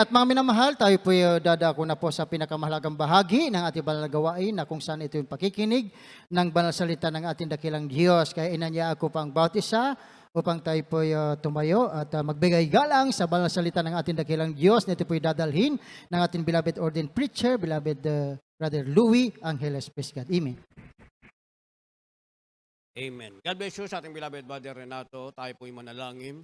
At mga minamahal, tayo po dadako na po sa pinakamahalagang bahagi ng ating banal na gawain na kung saan ito yung pakikinig ng banal salita ng ating dakilang Diyos. Kaya inanya ako pang bautisa upang tayo po tumayo at magbigay galang sa banal salita ng ating dakilang Diyos. Ito po dadalhin ng ating beloved ordained preacher, beloved Brother Louis Angeles Pescad. Amen. Amen. God bless you sa ating beloved Brother Renato. Tayo po'y manalangin.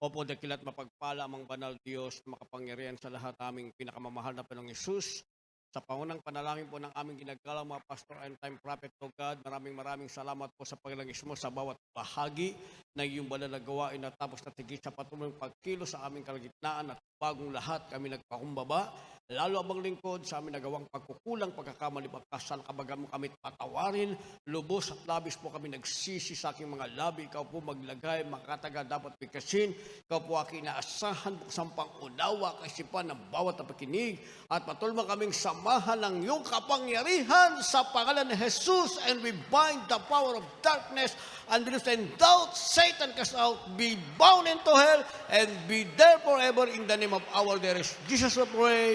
Opo, dakilat mapagpala ang banal Diyos, makapangyarihan sa lahat aming pinakamamahal na Panginoong Hesus. Sa pangunang panalangin po ng aming ginagalang mga pastor and time prophet to God, maraming salamat po sa paglangis mo sa bawat bahagi ng iyong banal na gawain at tapos na tigit sa patuloy pagkilo sa aming kalagitnaan at bagong lahat kami nagpakumbaba. Lalo abang lingkod sa amin nagawang pagkukulang, pagkakamali, pagkasal, kabagan mo kami patawarin, lubos at labis po kami nagsisi sa aking mga labi. Ikaw po maglagay, makataga dapat bigkasin. Ikaw po aking inaasahan, buksan pang unawa, kaisipan ng bawat napakinig. At patuloy mo kaming samahan ng iyong kapangyarihan sa pangalan ni Jesus. And we bind the power of darkness and belief and doubt. Satan cast out, be bound into hell, and be there forever in the name of our dearest Jesus we pray.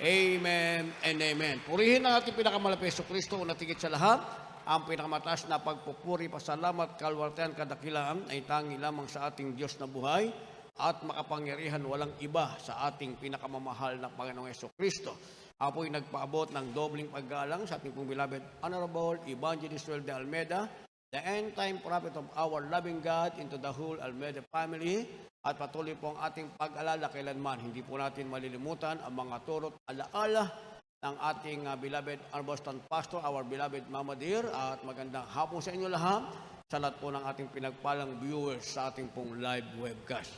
Amen and amen. Purihin ang ating pinakamalapit Yesu Kristo na tigit sa lahat. Ang pinakamataas na pagpupuri, pasalamat, kalwartayan, kadakilaan ay tangi lamang sa ating Diyos na buhay at makapangyarihan walang iba sa ating pinakamamahal na Panginoong Yesu Kristo. Apo'y nagpaabot ng dobling paggalang sa ating pong beloved Honorable Evangelist Joel de Almeida, the end-time prophet of our loving God into the whole Almeida family. At patuloy po ang ating pag-alala kailanman. Hindi po natin malilimutan ang mga turot alaala ng ating beloved Arbostan Pastor, our beloved Mama Dear. At magandang hapon sa inyo lahat, sa lahat po ng ating pinagpalang viewers sa ating pong live webcast.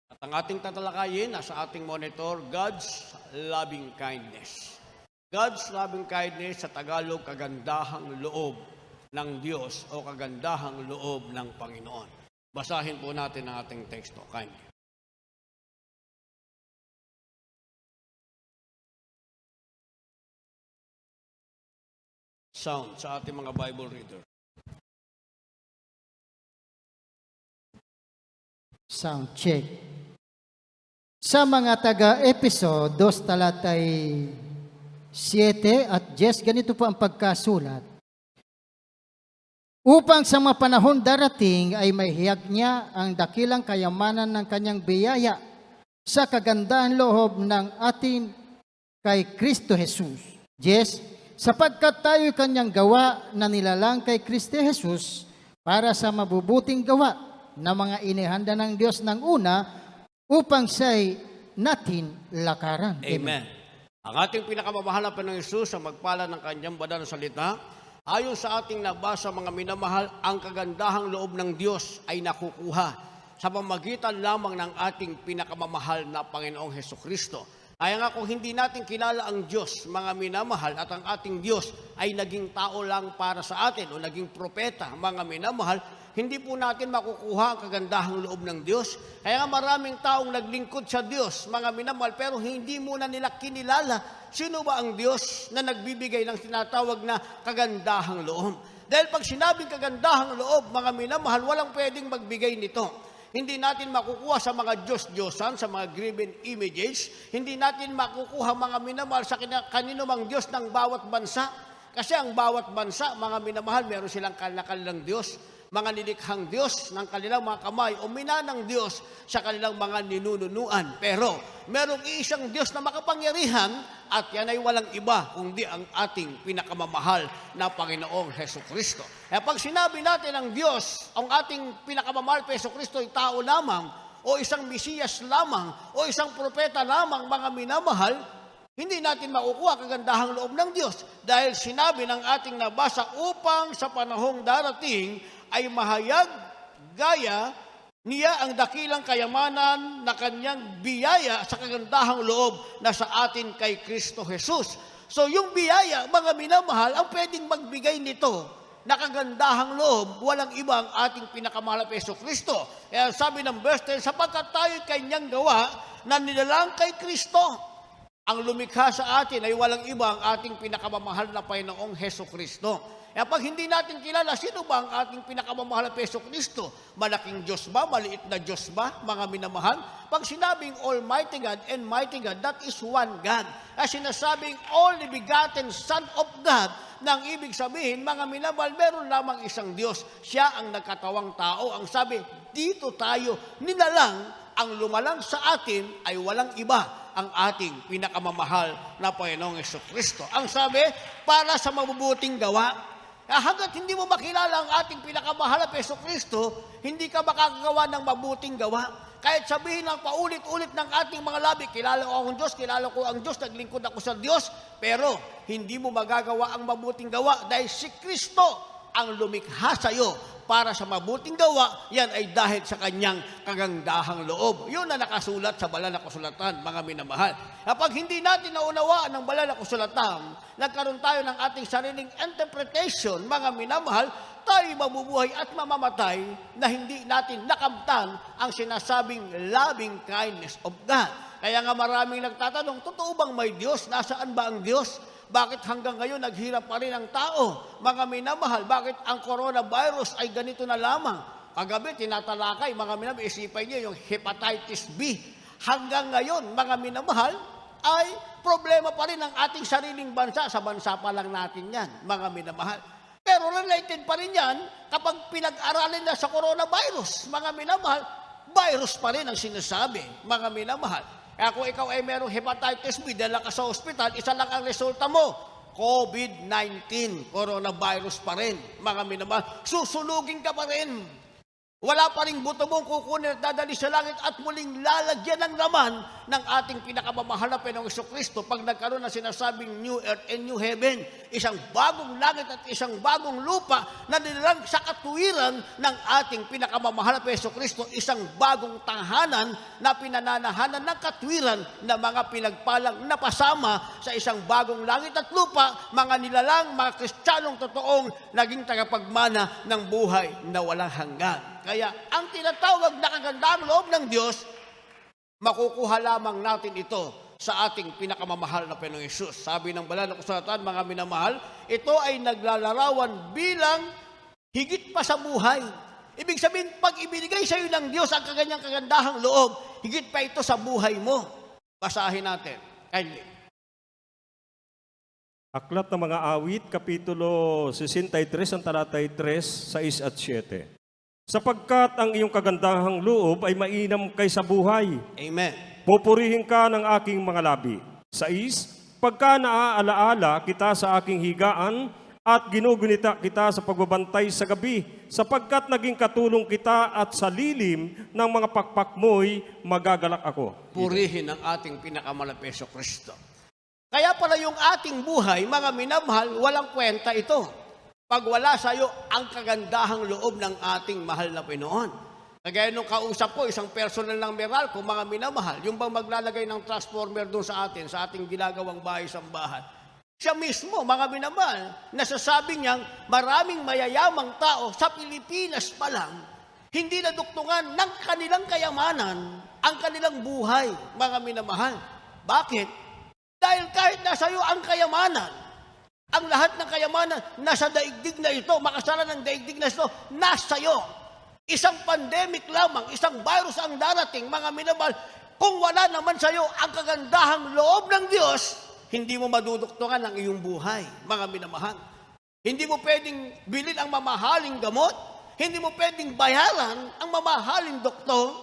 At ang ating tatalakayin nasa ating monitor, God's loving kindness. God's loving kindness sa Tagalog, kagandahang loob ng Diyos o kagandahang loob ng Panginoon. Basahin po natin ang ating teksto. Kindly. Sound sa ating mga Bible reader. Sound check. Sa mga taga-episodos, talatay 7 at 10, ganito po ang pagkasulat. Upang sa mga panahon darating ay maihiyag niya ang dakilang kayamanan ng kanyang biyaya sa kagandahan loob ng atin kay Kristo Jesus. Yes, sapagkat tayo'y kanyang gawa na nilalang kay Kristo Jesus para sa mabubuting gawa na mga inihanda ng Diyos ng una upang siya'y natin lakaran. Amen. Ang ating pinakamamahal na Panginoong Hesus sa magpala ng kanyang banal na salita, ayon sa ating nabasa mga minamahal, ang kagandahang loob ng Diyos ay nakukuha sa pamagitan lamang ng ating pinakamamahal na Panginoong Hesus Kristo. Kaya nga kung hindi natin kilala ang Diyos, mga minamahal, at ang ating Diyos ay naging tao lang para sa atin o naging propeta, mga minamahal, hindi po natin makukuha ang kagandahang loob ng Diyos. Kaya nga maraming taong naglingkod sa Diyos, mga minamahal, pero hindi muna nila kinilala sino ba ang Diyos na nagbibigay ng tinatawag na kagandahang loob. Dahil pag sinabing kagandahang loob, mga minamahal, walang pwedeng magbigay nito. Hindi natin makukuha sa mga Diyos-Diyosan, sa mga graven images. Hindi natin makukuha, mga minamahal, sa kanino mang Diyos ng bawat bansa. Kasi ang bawat bansa, mga minamahal, meron silang kanilang Diyos, mga nilikhang Diyos ng kanilang mga kamay o minanang Diyos sa kanilang mga ninununuan. Pero merong isang Diyos na makapangyarihan at yan ay walang iba kundi ang ating pinakamamahal na Panginoong Hesukristo. Kaya pag sinabi natin ang Diyos, ang ating pinakamamahal na Hesukristo ay tao lamang o isang Mesiyas lamang o isang propeta lamang, mga minamahal, hindi natin makukuha kagandahang loob ng Diyos. Dahil sinabi ng ating nabasa, upang sa panahong darating ay mahayag gaya niya ang dakilang kayamanan na kanyang biyaya sa kagandahang loob na sa atin kay Kristo Jesus. So yung biyaya, mga minamahal, ang pwedeng magbigay nito na kagandahang loob, walang iba ang ating pinakamahal na Yesu Kristo. Kaya sabi ng verse 10, sapagkat tayo'y kanyang gawa na nilalang kay Kristo. Ang lumikha sa atin ay walang iba ang ating pinakamamahal na Panginoong Hesus Kristo. Pag hindi natin kilala, sino ba ang ating pinakamamahal na Hesus Kristo? Malaking Diyos ba? Maliit na Diyos ba? Mga minamahal? Pag sinabing Almighty God and Mighty God, that is one God. Sinasabing only begotten Son of God, nang ibig sabihin, mga minamahal, meron lamang isang Diyos. Siya ang nagkatawang tao. Ang sabi, dito tayo ninalang, ang lumalang sa atin ay walang iba, ang ating pinakamamahal na Panginoong Jesucristo. Ang sabi, para sa mabubuting gawa. Hanggat hindi mo makilala ang ating pinakamahal na Jesucristo, hindi ka makakagawa ng mabuting gawa. Kahit sabihin ng paulit-ulit ng ating mga labi, kilala ko ang Diyos, kilala ko ang Diyos, naglingkod ako sa Diyos, pero hindi mo magagawa ang mabuting gawa dahil si Kristo ang lumikha sa iyo para sa mabuting gawa. Yan ay dahil sa kanyang kagandahang loob. Yun na nakasulat sa banal na kasulatan, mga minamahal. Kapag hindi natin naunawaan ng banal na kasulatan, nagkaroon tayo ng ating sariling interpretation, mga minamahal, tayo mabubuhay at mamamatay na hindi natin nakamtan ang sinasabing loving kindness of God. Kaya nga maraming nagtatanong, totoo bang may Diyos? Nasaan ba ang Diyos? Bakit hanggang ngayon naghirap pa rin ang tao? Mga minamahal, bakit ang coronavirus ay ganito na lamang? Kagabi, tinatalakay, mga minamahal, isipay niyo yung hepatitis B. Hanggang ngayon, mga minamahal, ay problema pa rin ang ating sariling bansa. Sa bansa pa lang natin yan, mga minamahal. Pero related pa rin yan kapag pinag-aralin na sa coronavirus. Mga minamahal, virus pa rin ang sinasabi, mga minamahal. Kaya kung ikaw ay merong hepatitis B, dala ka sa ospital, isa lang ang resulta mo, COVID-19, coronavirus pa rin, mga minamahal. Susunugin ka pa rin. Wala pa rin buto mong kukunin at dadali sa langit at muling lalagyan ng laman ng ating pinakamamahal na Panginoong Jesucristo pag nagkaroon ng sinasabing new earth and new heaven, isang bagong langit at isang bagong lupa na nilalang sa katuwiran ng ating pinakamamahal na Panginoong Jesucristo, isang bagong tahanan na pinananahanan ng katuwiran na mga pinagpalang napasama sa isang bagong langit at lupa, mga nilalang, mga Kristiyanong totoong naging tagapagmana ng buhay na walang hanggan. Kaya ang tinatawag na kagandahang loob ng Diyos, makukuha lamang natin ito sa ating pinakamamahal na Panginoong Hesus. Sabi ng banal na kasulatan, mga minamahal, ito ay naglalarawan bilang higit pa sa buhay. Ibig sabihin, pag ibinigay sa iyo ng Diyos ang kaganyang kagandahang loob, higit pa ito sa buhay mo. Basahin natin. Kindly. Aklat ng mga awit, Kapitulo 63, ang talatay 3, 6 at 7. Sapagkat ang iyong kagandahang loob ay mainam kaysa buhay. Amen. Pupurihin ka ng aking mga labi. 6, pagka naaalaala kita sa aking higaan at ginugunita kita sa pagbabantay sa gabi, sapagkat naging katulong kita at sa lilim ng mga pakpak mo'y magagalak ako. Purihin ang ating pinakamalapit sa Kristo. Kaya pala yung ating buhay, mga minamahal, walang kwenta ito pag wala sa iyo ang kagandahang loob ng ating mahal na Panginoon. Kagaya nung kausap ko, isang personal ng Meralco, mga minamahal, yung bang maglalagay ng transformer doon sa atin, sa ating ginagawang bahay-sambahan. Siya mismo, mga minamahal, nasasabi niyang maraming mayayamang tao sa Pilipinas pa lang, hindi naduktungan ng kanilang kayamanan ang kanilang buhay, mga minamahal. Bakit? Dahil kahit nasa iyo ang kayamanan, ang lahat ng kayamanan nasa daigdig na ito, makasalan ng daigdig na ito, nasa iyo. Isang pandemic lamang, isang virus ang darating, mga minamahal. Kung wala naman sa iyo ang kagandahang loob ng Diyos, hindi mo maduduktungan ang iyong buhay, mga minamahal. Hindi mo pwedeng bilhin ang mamahaling gamot, hindi mo pwedeng bayaran ang mamahaling doktor,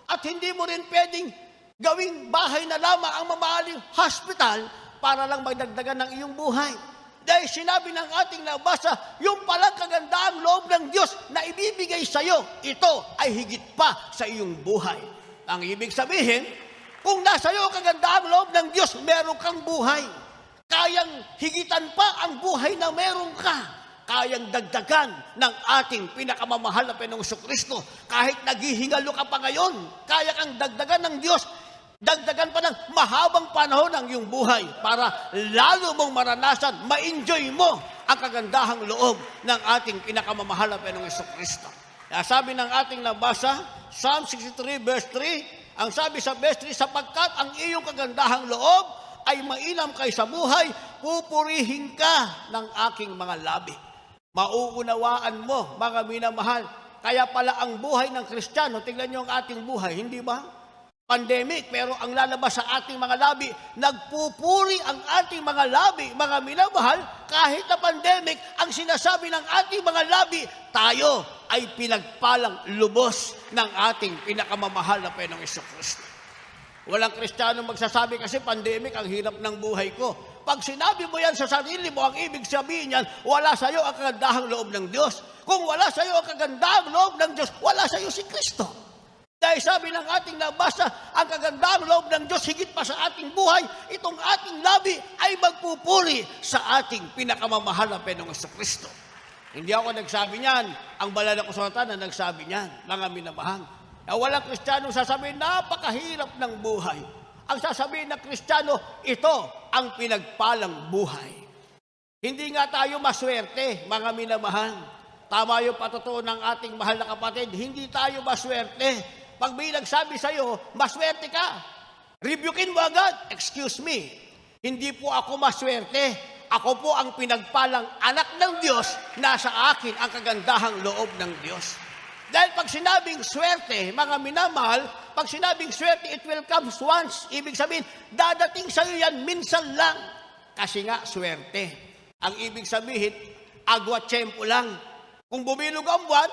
at hindi mo rin pwedeng gawing bahay na lamang ang mamahaling hospital para lang magdagdagan ng iyong buhay. Dahil sinabi ng ating nabasa, yung palang kagandahang loob ng Diyos na ibibigay sa iyo, ito ay higit pa sa iyong buhay. Ang ibig sabihin, kung nasa iyo ang kagandahang loob ng Diyos, meron kang buhay. Kayang higitan pa ang buhay na meron ka. Kayang dagdagan ng ating pinakamamahal na Panginoong Jesucristo. Kahit naghihingalo ka pa ngayon, kaya kang dagdagan ng Diyos. Dagdagan pa ng mahabang panahon ang iyong buhay para lalo mong maranasan, ma-enjoy mo ang kagandahang loob ng ating pinakamamahal na Panginoong Jesucristo. Sabi ng ating nabasa, Psalm 63 verse 3, ang sabi sa verse 3, sapagkat ang iyong kagandahang loob ay mainam kaysa buhay, pupurihin ka ng aking mga labi. Mauunawaan mo, mga minamahal. Kaya pala ang buhay ng Kristiyano, tingnan niyo ang ating buhay, hindi ba? Pandemic, pero ang lalabas sa ating mga labi, nagpupuri ang ating mga labi, mga minamahal, kahit na pandemic, ang sinasabi ng ating mga labi, tayo ay pinagpalang lubos ng ating pinakamamahal na Panginoong Jesucristo. Walang Kristiyano magsasabi kasi pandemic, ang hirap ng buhay ko. Pag sinabi mo yan sa sarili mo, ang ibig sabihin yan, wala sa iyo ang kagandahang loob ng Diyos. Kung wala sa iyo ang kagandahang loob ng Diyos, wala sa iyo si Kristo. Dahil sabi ng ating nabasa, ang kagandahang loob ng Diyos higit pa sa ating buhay, itong ating labi ay magpupuri sa ating pinakamamahal na Panginoong Jesucristo. Hindi ako nagsabi niyan, ang banal na kasulatan na nagsabi niyan, mga minamahal. Na walang Kristiyano sasabihin, napakahirap ng buhay. Ang sasabihin ng Kristiyano, ito ang pinagpalang buhay. Hindi nga tayo maswerte, mga minamahal. Tama yung patutuo ng ating mahal na kapatid, hindi tayo maswerte. Pag may nagsabi sa'yo, maswerte ka, rebukin mo agad, excuse me, hindi po ako maswerte. Ako po ang pinagpalang anak ng Diyos, nasa akin ang kagandahang loob ng Diyos. Dahil pag sinabing swerte, mga minamahal, pag sinabing swerte, it will come once. Ibig sabihin, dadating sa'yo yan minsan lang. Kasi nga, swerte. Ang ibig sabihin, agwatsyempo lang. Kung bumilog ang buwan,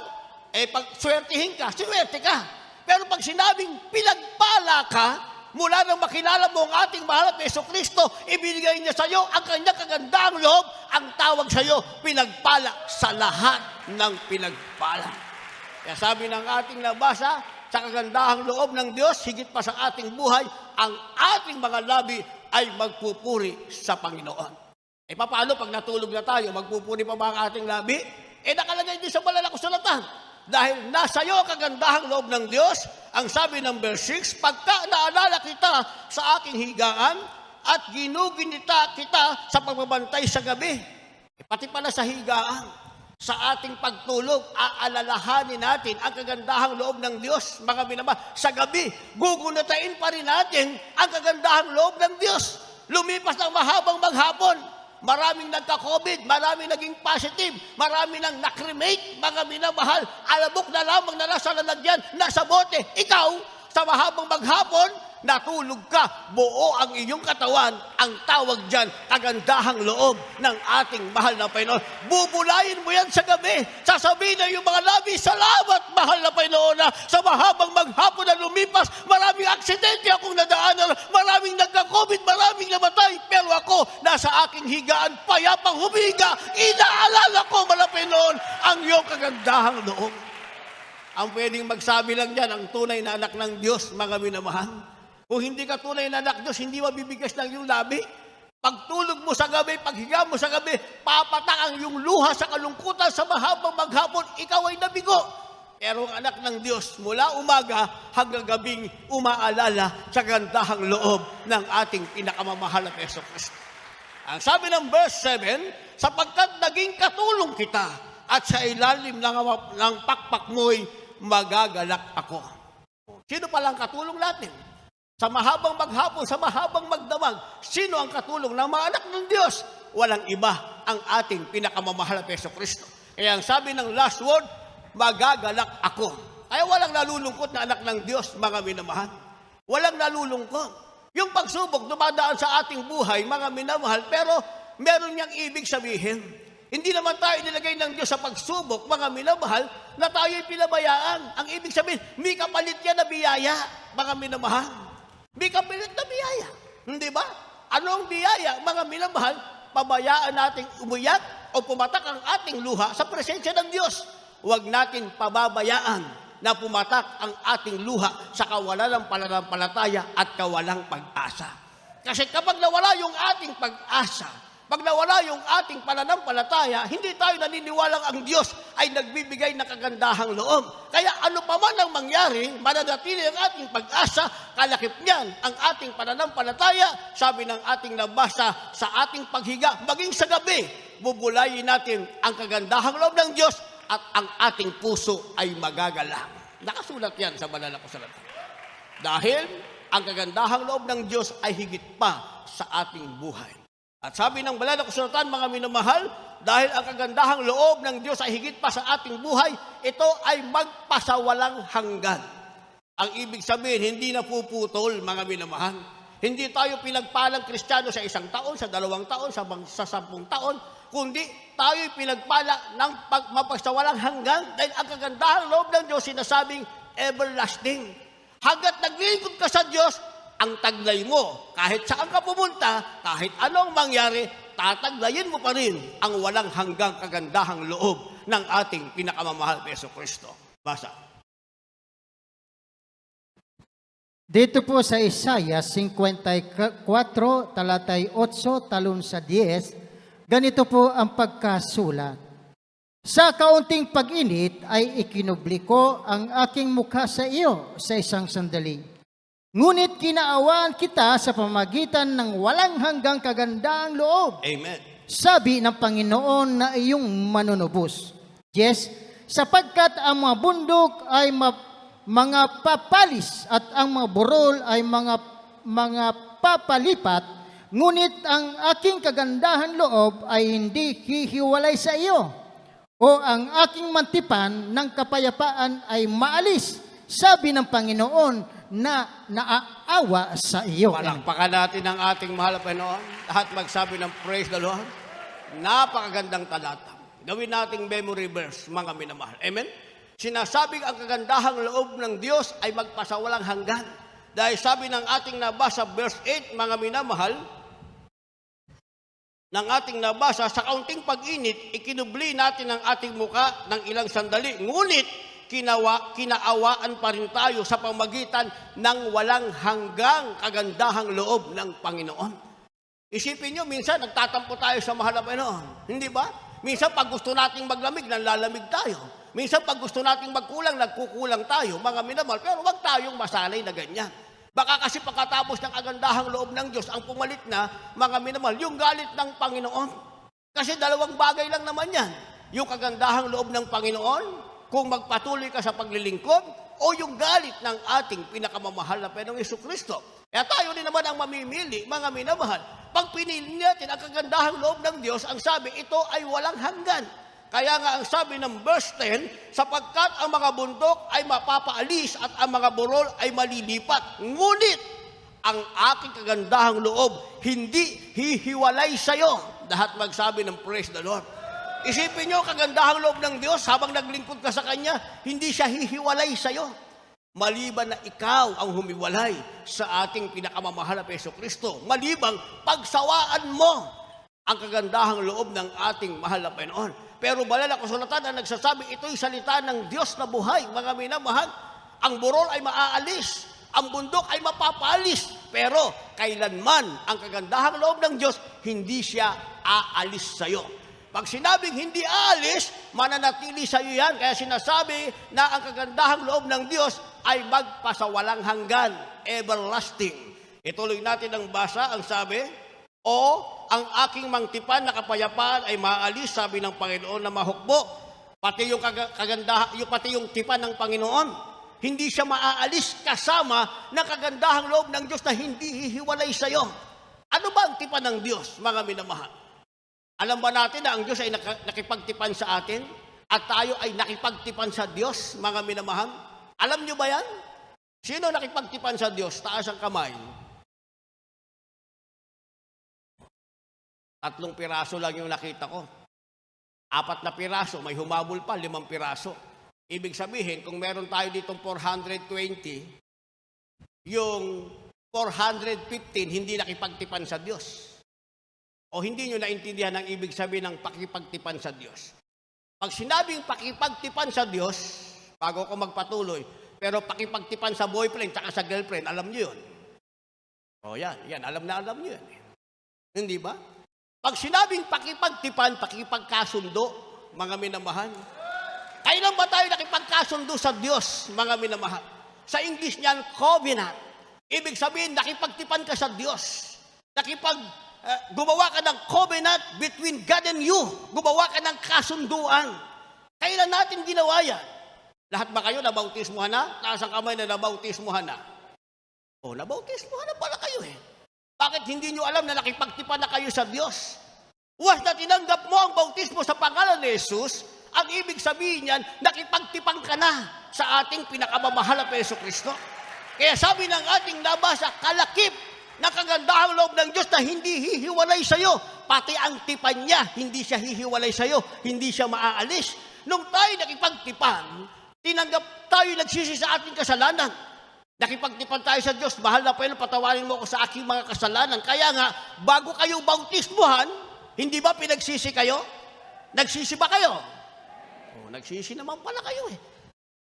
pag swertihin ka, swerte ka. Pero pag sinabing pinagpala ka, mula nang makilala mo ang ating mahal na Jesucristo, ibinigay niya sa iyo ang kanyang kagandahang loob, ang tawag sa iyo, pinagpala sa lahat ng pinagpala. Kaya sabi ng ating nabasa, sa kagandahang loob ng Diyos, higit pa sa ating buhay, ang ating mga labi ay magpupuri sa Panginoon. Paano pag natulog na tayo, magpupuri pa ba ang ating labi? Nakalagay din sa banal na kasulatan. Dahil nasa iyo ang kagandahang loob ng Diyos, ang sabi ng verse 6, pagka naalala kita sa aking higaan at ginuginita kita sa pagbabantay sa gabi. Pati pala sa higaan, sa ating pagtulog, aalalahanin natin ang kagandahang loob ng Diyos, mga minamahal. Sa gabi, gugunitain pa rin natin ang kagandahang loob ng Diyos. Lumipas ng mahabang maghapon, maraming nagka-COVID, maraming naging positive, maraming nang nakremate, mga minamahal, alabok na lamang na nasa lalagyan, nasa bote. Ikaw, sa mahabang maghapon, natulog ka, buo ang iyong katawan, ang tawag dyan, kagandahang loob ng ating mahal na Panginoon. Bubulayin mo yan sa gabi, sasabihin na yung mga labi, salamat mahal na Panginoon na sa mahabang maghapon na lumipas, maraming aksidente akong nadaanan, maraming nagka-COVID, maraming namatay, pero ako, nasa aking higaan, payapang humiga, inaalala ko, mahal na Panginoon, ang iyong kagandahang loob. Ang pwedeng magsabi lang dyan, ang tunay na anak ng Diyos, mga minamahal. Kung hindi ka tunay na anak Diyos, hindi mabibigas ng iyong labi. Pagtulog mo sa gabi, paghiga mo sa gabi, papatak ang iyong luha sa kalungkutan sa mahabang maghapon, ikaw ay nabigo. Pero ang anak ng Diyos, mula umaga hanggang gabing umaalala sa gandahang loob ng ating pinakamamahal na Jesucristo. Ang sabi ng verse 7, sapagkat naging katulong kita at sa ilalim ng pakpak mo'y magagalak ako. Sino palang katulong natin? Sa mahabang maghapon, sa mahabang magdamag, sino ang katulong ng mga anak ng Diyos? Walang iba ang ating pinakamamahal na Jesucristo. Kaya ang sabi ng last word, magagalak ako. Kaya walang nalulungkot na anak ng Diyos, mga minamahal. Walang nalulungkot. Yung pagsubok dumadaan sa ating buhay, mga minamahal, pero meron niyang ibig sabihin. Hindi naman tayo nilagay ng Diyos sa pagsubok, mga minamahal, na tayo'y pinabayaan. Ang ibig sabihin, may kapalit yan na biyaya, mga minamahal. May kapalit na biyaya. Hindi ba? Ano ang biyaya, mga minamahal? Pabayaan nating umuyak o pumatak ang ating luha sa presensya ng Diyos. Huwag natin pababayaan na pumatak ang ating luha sa kawalan ng pananampalataya at kawalang pag-asa. Kasi kapag nawala yung ating pag-asa, pag nawala yung ating pananampalataya, hindi tayo naniniwalang ang Diyos ay nagbibigay ng kagandahang loob. Kaya ano pa man ang mangyari, mananatili ang ating pag-asa, kalakip niyan ang ating pananampalataya, sabi ng ating nabasa sa ating paghiga, maging sa gabi, bubulayin natin ang kagandahang loob ng Diyos at ang ating puso ay magagalang. Nakasulat yan sa banal na kasulatan. Dahil ang kagandahang loob ng Diyos ay higit pa sa ating buhay. At sabi ng banal na kasulatan, mga minamahal, dahil ang kagandahang loob ng Diyos ay higit pa sa ating buhay, ito ay magpasawalang hanggan. Ang ibig sabihin, hindi na puputol, mga minamahal. Hindi tayo pinagpalang Kristiyano sa 1 taon, sa 2 taon, sa 10 taon, kundi tayo'y pinagpala ng mapasawalang hanggan dahil ang kagandahang loob ng Diyos sinasabing everlasting. Hanggat naglilingkod ka sa Diyos, ang taglay mo, kahit saan ka pumunta, kahit anong mangyari, tataglayin mo pa rin ang walang hanggang kagandahang loob ng ating pinakamamahal na Jesucristo. Basa. Dito po sa Isaiah 54, talatay 8, talon sa 10, ganito po ang pagkasulat. Sa kaunting pag-init ay ikinubli ko ang aking mukha sa iyo sa isang sandali. Ngunit kinaawaan kita sa pamagitan ng walang hanggang kagandahang loob. Amen. Sabi ng Panginoon na iyong manunubos. Yes, sapagkat ang mga bundok ay mga papalis at ang mga burol ay mga papalipat, ngunit ang aking kagandahan loob ay hindi hihiwalay sa iyo, o ang aking mantipan ng kapayapaan ay maalis, sabi ng Panginoon na naaawa sa iyo. Palakpakan natin ang ating mahal na Panginoon. Lahat magsabi ng praise the Lord. Napakagandang talata. Gawin nating memory verse, mga minamahal. Amen? Sinasabing ang kagandahang loob ng Diyos ay magpasawalang hanggan. Dahil sabi ng ating nabasa, verse 8, mga minamahal, ng ating nabasa, sa kaunting pag-init, ikinubli natin ang ating muka ng ilang sandali. Ngunit, kinaawaan pa rin tayo sa pamagitan ng walang hanggang kagandahang loob ng Panginoon. Isipin nyo, minsan nagtatampo tayo sa mahal na Panginoon. Hindi ba? Minsan pag gusto nating maglamig, nanlalamig tayo. Minsan pag gusto nating magkulang, nagkukulang tayo, mga minamahal. Pero wag tayong masanay na ganyan. Baka kasi pagkatapos ng kagandahang loob ng Diyos, ang pumalit na, mga minamahal, yung galit ng Panginoon. Kasi dalawang bagay lang naman yan. Yung kagandahang loob ng Panginoon, kung magpatuloy ka sa paglilingkod, o yung galit ng ating pinakamamahal na Panginoong Jesucristo. Kaya tayo din naman ang mamimili, mga minamahal. Pag pinili natin ang kagandahang loob ng Diyos, ang sabi, ito ay walang hanggan. Kaya nga ang sabi ng verse 10, sapagkat ang mga bundok ay mapapaalis at ang mga burol ay malilipat. Ngunit, ang aking kagandahang loob, hindi hihiwalay sa iyo. Lahat magsabi ng praise the Lord. Isipin nyo, kagandahang loob ng Diyos, habang naglingkod ka sa Kanya, hindi siya hihiwalay sa iyo. Maliban na ikaw ang humiwalay sa ating pinakamamahal na Jesucristo. Malibang pagsawaan mo ang kagandahang loob ng ating mahal na Panginoon. Pero banal na kasulatan na nagsasabi, ito'y salita ng Diyos na buhay, mga minamahal. Ang burol ay maaalis, ang bundok ay mapapalis, pero kailanman ang kagandahang loob ng Diyos, hindi siya aalis sa iyo. Pag sinabing hindi aalis, mananatili sa iyo yan. Kaya sinasabi na ang kagandahang loob ng Diyos ay magpasawalang hanggan, everlasting. Ituloy natin ang basa, ang sabi, o ang aking mangtipan na kapayapaan ay maalis, sabi ng Panginoon na mahukbo. Pati yung kagandahan, pati yung tipan ng Panginoon, hindi siya maaalis kasama ng kagandahang loob ng Diyos na hindi hihiwalay sa iyo. Ano ba ang tipan ng Diyos, mga minamahal? Alam ba natin na ang Diyos ay nakipagtipan sa atin at tayo ay nakipagtipan sa Diyos, mga minamahal? Alam niyo ba yan? Sino nakipagtipan sa Diyos? Taas ang kamay. 3 piraso lang yung nakita ko. 4 na piraso, may humabol pa, 5 piraso. Ibig sabihin, kung meron tayo ditong 420, yung 415 hindi nakipagtipan sa Diyos. O hindi nyo naintindihan ang ibig sabihin ng pakipagtipan sa Diyos. Pag sinabing pakipagtipan sa Diyos, bago ko magpatuloy, pero pakipagtipan sa boyfriend tsaka sa girlfriend, alam nyo yun. O yan, alam nyo yun. Hindi ba? Pag sinabing pakipagtipan, pakipagkasundo, mga minamahal. Kailan ba tayo nakipagkasundo sa Diyos, mga minamahal? Sa English niyan, covenant. Ibig sabihin, nakipagtipan ka sa Diyos. Gumawa ka ng covenant between God and you. Gumawa ka ng kasunduan. Kailan natin ginawa yan? Lahat ba kayo nabautismuhan na? Taas ang kamay na nabautismuhan na. O, nabautismuhan na pala kayo eh. Bakit hindi nyo alam na nakipagtipan na kayo sa Diyos? Once na tinanggap mo ang bautismo sa pangalan ni Jesus, ang ibig sabihin niyan, nakipagtipang ka na sa ating pinakamamahal na Yesu Kristo. Kaya sabi ng ating nabasa, kalakip ng kagandahang loob ng Diyos na hindi hihiwalay sa iyo. Pati ang tipan niya, hindi siya hihiwalay sa iyo, hindi siya maaalis. Nung tayo nakipagtipan, tinanggap tayo nagsisi sa ating kasalanan. Nakipagtipan tayo sa Diyos, mahal na Panginoon, patawarin mo ako sa aking mga kasalanan. Kaya nga, bago kayo bautismuhan, hindi ba pinagsisi kayo? Nagsisi ba kayo? Oh, nagsisi naman pala kayo eh.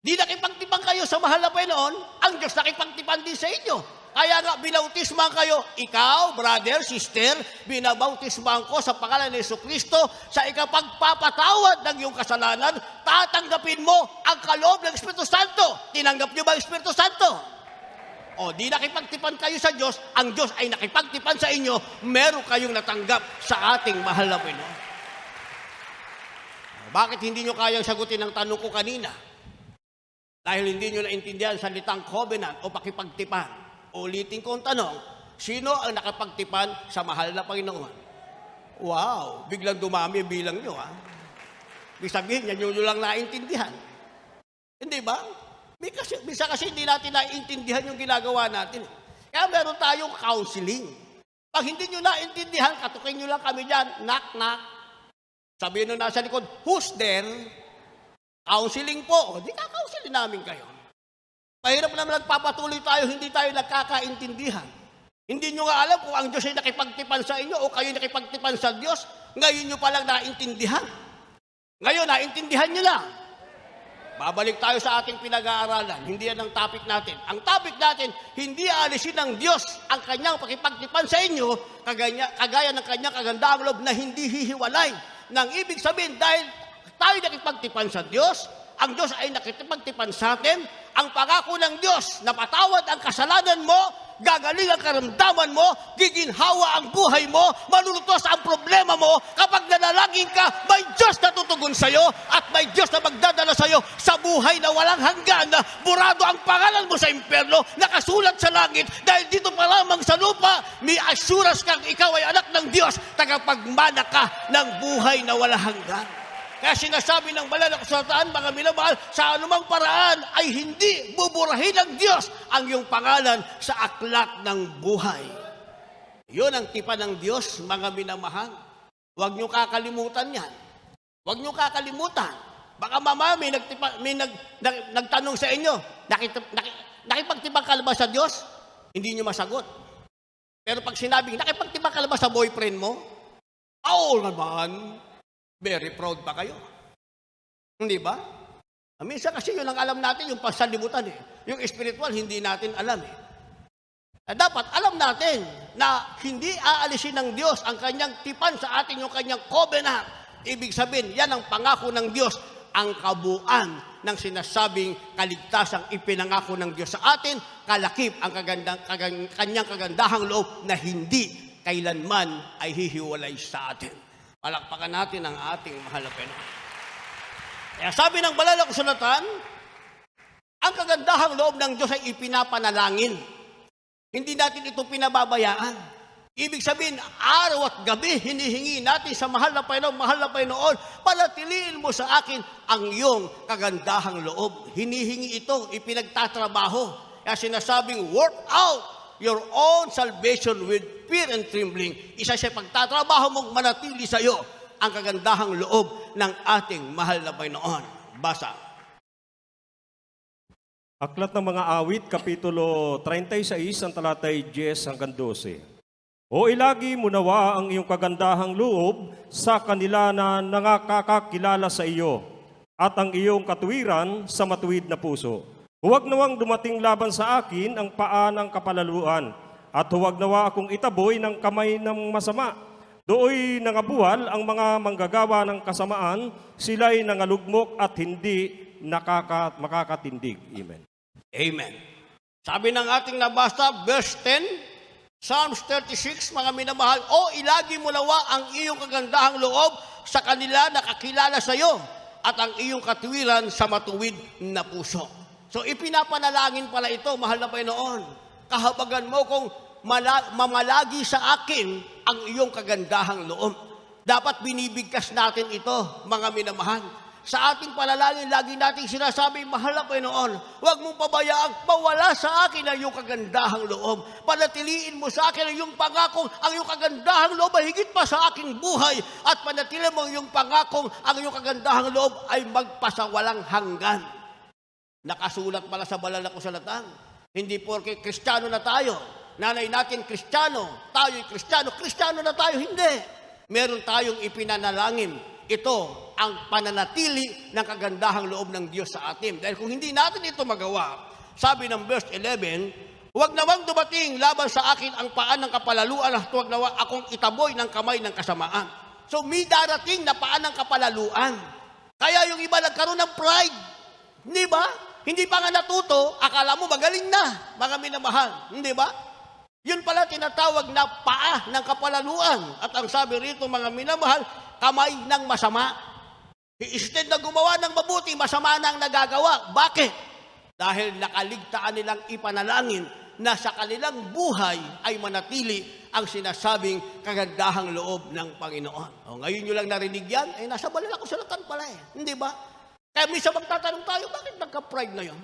Di nakipagtipan kayo sa mahal na Panginoon, ang Diyos nakipagtipan din sa inyo. Kaya nga, binautismahan kayo, ikaw, brother, sister, binabautismahan ko sa pangalan ni Jesucristo, sa ikapagpapatawad ng iyong kasalanan, tatanggapin mo ang kaloob ng Espiritu Santo. Tinanggap niyo ba ang Espiritu Santo? O, di nakipagtipan kayo sa Diyos, ang Diyos ay nakipagtipan sa inyo, meron kayong natanggap sa ating mahal na Panginoon. Bakit hindi nyo kayang sagutin ang tanong ko kanina? Dahil hindi nyo naintindihan sa salitang covenant o pakipagtipan. Ulitin ko ang tanong, sino ang nakapagtipan sa mahal na Panginoon? Wow, biglang dumami ang bilang nyo, ha? Ibig sabihin, yan nyo lang naintindihan. Hindi ba? Bisa kasi hindi natin naintindihan yung ginagawa natin. Kaya meron tayong counseling. Pag hindi nyo naintindihan, katukin nyo lang kami dyan, knock, knock. Sabihin nyo nasa likod, who's there? Counseling po. O, di ka-counseling namin kayo. Mahirap naman nagpapatuloy tayo, hindi tayo nagkakaintindihan. Hindi nyo nga alam kung ang Diyos ay nakipagtipan sa inyo o kayo nakipagtipan sa Diyos, ngayon nyo palang naintindihan. Ngayon, naintindihan nyo na. Babalik tayo sa ating pinag-aaralan. Hindi yan ang topic natin. Ang topic natin, hindi aalisin ng Diyos ang kanyang pakipagtipan sa inyo, kagaya ng kanyang kagandaang loob na hindi hihiwalay. Nang ibig sabihin, dahil tayo nakipagtipan sa Diyos, ang Diyos ay nakipagtipan sa atin, ang pangako ng Diyos na patawad ang kasalanan mo, gagaling ang karamdaman mo, giginhawa ang buhay mo, malulutos ang problema mo. Kapag nanalangin ka, may Diyos na tutugon sa'yo at may Diyos na magdadala sa'yo sa buhay na walang hanggan, na burado ang pangalan mo sa impyerno, nakasulat sa langit, dahil dito pa lamang sa lupa, may assurance kang ikaw ay anak ng Diyos, tagapagmana ka ng buhay na walang hanggan. Kaya sinasabi ng banal na kasulatan, mga minamahal, sa anumang paraan ay hindi buburahin ng Diyos ang iyong pangalan sa aklat ng buhay. Yun ang tipan ng Diyos, mga minamahal. Huwag niyo kakalimutan yan. Huwag niyo kakalimutan. Baka mama may nagtanong sa inyo, nakipagtibang ka ba sa Diyos? Hindi niyo masagot. Pero pag sinabing, nakipagtibang ka ba sa boyfriend mo? Oo naman. Very proud ba kayo? Hindi ba? Minsan kasi yun ang alam natin, yung pasalimutan eh. Yung spiritual, hindi natin alam eh. Dapat alam natin na hindi aalisin ng Diyos ang kanyang tipan sa atin, yung kanyang covenant. Ibig sabihin, yan ang pangako ng Diyos, ang kabuuan ng sinasabing kaligtasang ipinangako ng Diyos sa atin, kalakip ang kanyang kagandahang loob na hindi kailanman ay hihiwalay sa atin. Palakpakan natin ang ating mahal na Panginoon. Kaya sabi ng banal na kasulatan, ang kagandahang loob ng Diyos ay ipinapanalangin. Hindi natin ito pinababayaan. Ibig sabihin, araw at gabi, hinihingi natin sa mahal na Panginoon, panatiliin mo sa akin ang iyong kagandahang loob. Hinihingi ito, ipinagtatrabaho. Kaya sinasabing, work out your own salvation with fear and trembling. Isa siya pagtatrabaho mong manatili sa iyo ang kagandahang loob ng ating mahal na Panginoon. Basa. Aklat ng mga awit, Kapitulo 36, ang talatay 10 hanggang 12. O ilagi mo nawa ang iyong kagandahang loob sa kanila na nakakakilala sa iyo, at ang iyong katuwiran sa matuwid na puso. Huwag nawang dumating laban sa akin ang paa ng kapalaluan, at huwag nawa akong itaboy ng kamay ng masama. Dooy nangabuwal ang mga manggagawa ng kasamaan, sila'y nangalugmok at hindi makakatindig. Amen. Amen. Sabi ng ating nabasa, verse 10, Psalms 36, mga minamahal, o ilagi mo nawa ang iyong kagandahang loob sa kanila na kakilala sa iyo, at ang iyong katuwiran sa matuwid na puso. So ipinapanalangin pala ito, mahal na Panginoon. Kahabagan mo kung mamalagi sa akin ang iyong kagandahang loob. Dapat binibigkas natin ito, mga minamahal. Sa ating panalangin, lagi nating sinasabi, mahal na Panginoon, huwag mong pabayaang mawala sa akin ang iyong kagandahang loob. Panatiliin mo sa akin ang iyong pangakong ang iyong kagandahang loob ay higit pa sa aking buhay. At panatiliin mo ang iyong pangakong ang iyong kagandahang loob ay magpasawalang hanggan. Nakasulat pala sa banal na kasulatan. Hindi porke Kristiyano na tayo, nanay natin Kristiyano, tayo'y Kristiyano, Kristiyano na tayo, hindi. Meron tayong ipinanalangin. Ito ang pananatili ng kagandahang loob ng Diyos sa atin. Dahil kung hindi natin ito magawa, sabi ng verse 11, huwag nawang dumating laban sa akin ang paan ng kapalaluan at huwag nawa akong itaboy ng kamay ng kasamaan. So may darating na paan ng kapalaluan. Kaya yung iba nagkaroon ng pride. Hindi ba? Hindi pa nga natuto, akala mo magaling na, mga minamahal. Hindi ba? Yun pala tinatawag na paa ng kapalaluan. At ang sabi rito, mga minamahal, kamay ng masama. Instead na gumawa ng mabuti, masama na ang nagagawa. Bakit? Dahil nakaligtaan nilang ipanalangin na sa kanilang buhay ay manatili ang sinasabing kagandahang loob ng Panginoon. O, ngayon nyo lang narinig yan, eh nasa banal na kasulatan pala eh. Hindi ba? Kaya minsan magtatanong tayo, bakit nagka-pride na yun?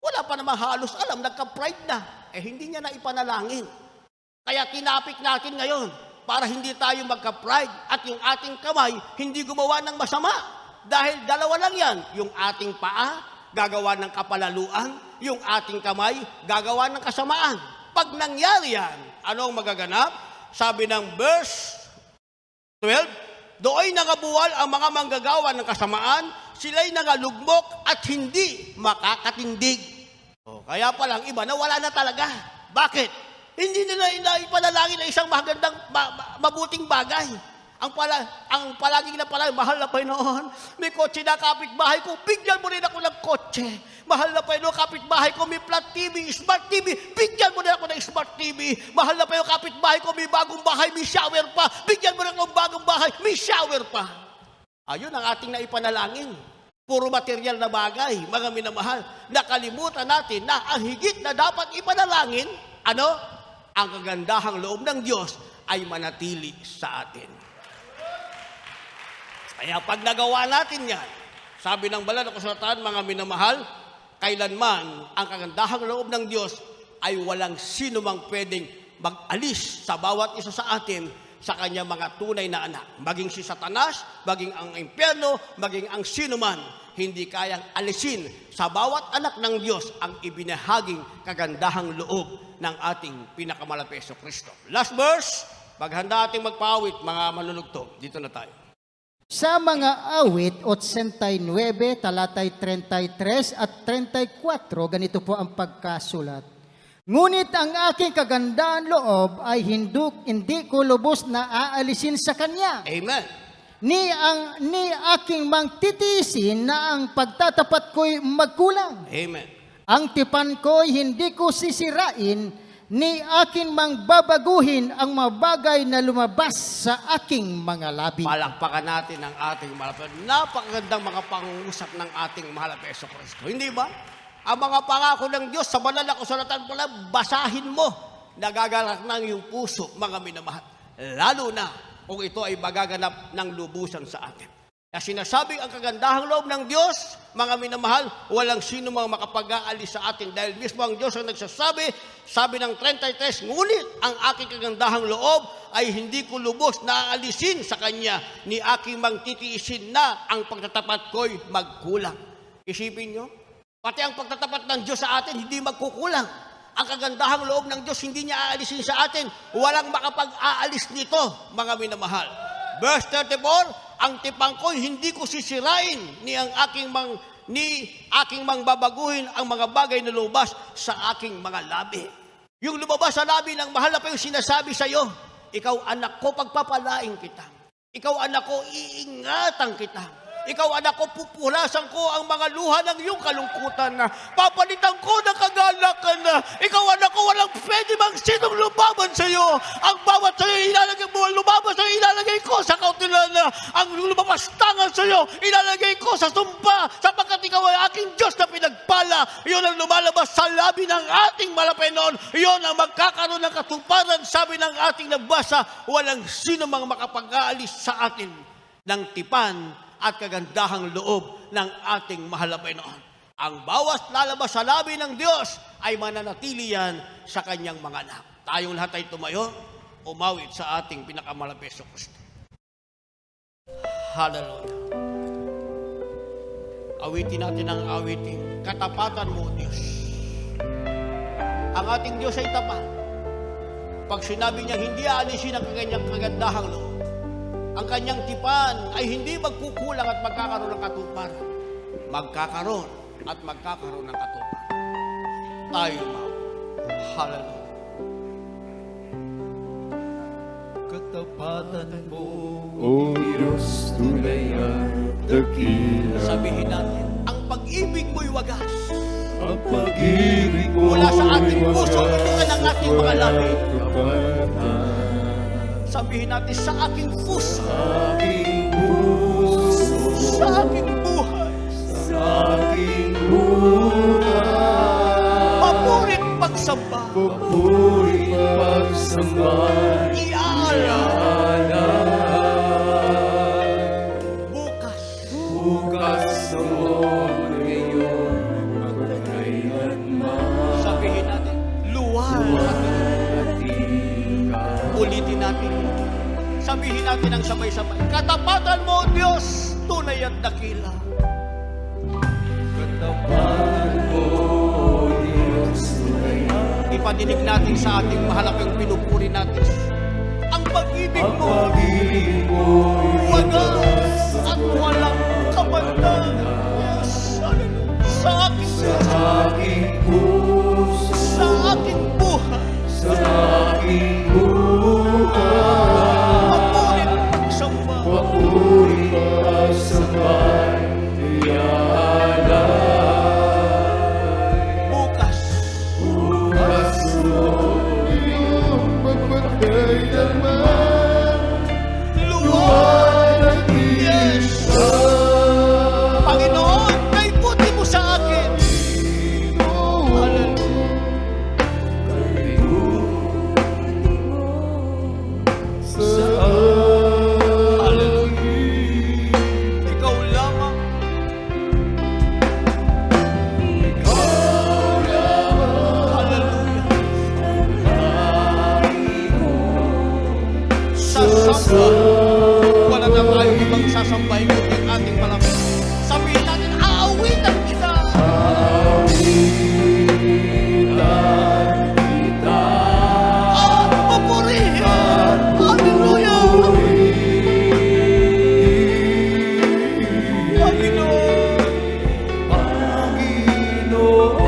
Wala pa naman halos alam, nagka-pride na. Eh hindi niya na ipanalangin. Kaya tinapik natin ngayon para hindi tayo magka-pride at yung ating kamay hindi gumawa ng masama. Dahil dalawa lang yan, yung ating paa, gagawa ng kapalaluan, yung ating kamay, gagawa ng kasamaan. Pag nangyari yan, ano ang magaganap? Sabi ng verse 12, doon nangabuwal ang mga manggagawa ng kasamaan, sila'y nangalugmok at hindi makakatindig. O, kaya palang iba na wala na talaga. Bakit? Hindi nila ipanalangin na isang magandang, mabuting bagay. Ang palaging na pala, mahal na Panginoon, may kotse na kapitbahay ko, bigyan mo rin ako ng kotse. Mahal na Panginoon, kapitbahay ko, may flat TV, smart TV, bigyan mo rin ako ng smart TV. Mahal na Panginoon, kapitbahay ko, may bagong bahay, may shower pa, bigyan mo rin ako ng bagong bahay, may shower pa. Ayun ang ating naipanalangin. Puro material na bagay, mga minamahal. Nakalimutan natin na ang higit na dapat ipanalangin, ano? Ang kagandahang loob ng Diyos ay manatili sa atin. Kaya pag nagawa natin yan, sabi ng banal na kasulatan, mga minamahal, kailanman ang kagandahang loob ng Diyos ay walang sino mang pwedeng mag-alis sa bawat isa sa atin sa kanya mga tunay na anak. Maging si Satanas, maging ang impyerno, maging ang sino man, hindi kayang alisin sa bawat anak ng Diyos ang ibinahaging kagandahang loob ng ating pinakamalapit sa Kristo. Last verse, paghanda ating magpawit, mga manunugtog. Dito na tayo. Sa mga awit, 89, talatay 33 at 34, ganito po ang pagkasulat. Ngunit ang aking kagandaan loob ay hindi ko lubos na aalisin sa Kanya. Amen. Ni aking mang titiisin na ang pagtatapat ko'y magkulang. Amen. Ang tipan ko'y hindi ko sisirain, ni aking mang babaguhin ang mga bagay na lumabas sa aking mga labi. Palakpakan natin ang ating mahal. Napakagandang mga pangungusap ng ating mahal na Kristo. Hindi ba? Ang mga pangako ng Diyos sa banal na kasulatan pala, basahin mo. Nagagalak ng iyong puso, mga minamahal. Lalo na kung ito ay magaganap ng lubusan sa atin. Kasi sinasabing ang kagandahang loob ng Diyos, mga minamahal, walang sino mang makapag-aalis sa atin. Dahil mismo ang Diyos ang nagsasabi, sabi ng 33, ngunit ang aking kagandahang loob ay hindi ko lubos na aalisin sa Kanya, ni aking mang titiisin na ang pagtatapat ko'y magkulang. Isipin nyo, pati ang pagtatapat ng Diyos sa atin, hindi magkukulang. Ang kagandahang loob ng Diyos, hindi niya aalisin sa atin. Walang makapag-aalis nito, mga minamahal. Verse 34, ang tipang ko hindi ko sisirain ni aking mang babaguhin ang mga bagay na lumabas sa aking mga labi. Yung lumabas sa labi ng mahal na pa yung sinasabi sa iyo, ikaw anak ko, pagpapalain kita. Ikaw anak ko, iingatan kita. Ikaw anak ko, pupulasan ko ang mga luha ng iyong kalungkutan na papalitan ko ng kagalakan na ikaw anak ko, walang pwede mang sinong lumaban sa iyo. Ang bawat sa iyo ilalagay mo, lumaban sa iyo ilalagay ko sa kautilan na ang lumapastangan sa iyo, ilalagay ko sa sumpa, sapagkat ikaw ay aking Diyos na pinagpala. Iyon ang lumalabas sa labi ng ating malapenon. Iyon ang magkakaroon ng katuparan, sabi ng ating nagbasa, walang sino mang makapag-aalis sa atin ng tipan at kagandahang loob ng ating mahal na Panginoon. Ang bawas lalabas sa labi ng Diyos ay mananatili yan sa kanyang mga anak. Tayong lahat ay tumayo, umawit sa ating pinakamahal na Hesus Kristo. Hallelujah. Awitin natin ang awiting katapatan mo, Diyos. Ang ating Diyos ay tapat. Pag sinabi niya, hindi aalisin ang kanyang kagandahang loob. Ang kanyang tipan ay hindi magkukulang at magkakaroon ng katuparan. Magkakaroon at magkakaroon ng katuparan. Tayo, hallelujah. Katapatan mo, O Diyos, tunay at dakila. Sabihin natin, ang pag-ibig mo'y wagas. Ang pag-ibig mo Mula sa ating puso, ito ng ating mga labi. kapanahan. Sabihin natin, sa aking puso, Aking puso, sa aking buhay, sa aking buhay, papurit pagsamba, papuri pagsambay, iaalay, bukas, bukas sa mundo ngayon, magkailanman. sabihin natin, luwal. Ulitin natin. Sabihin natin ang sabay-sabay. Katapatan mo, Diyos, tunay at dakila. Katapatan mo, Diyos, tunay at Ipadinig natin sa ating mahalagang pinupuri natin. Ang pag-ibig ang mo, pag-ibig mo'y wagas at walang kapantanan. Yes, hallelujah. Sa aking puso, sa aking buhay, sa aking buhay, papurit pagsamba, papuri pagsambay, iaalay. bukas, Bukas mo, iyong magpagkailanman, luwal. at Yes. Panginoon, may puti mo sa akin. Hallelujah. Hallelujah. Ikaw lamang. Hallelujah. Sasamba. Wala na tayong ibang sasambahin kundi ang ating malapit. Sabihin natin, aawitan kita. At papurihin. Hallelujah. Panginoon. Hallelujah.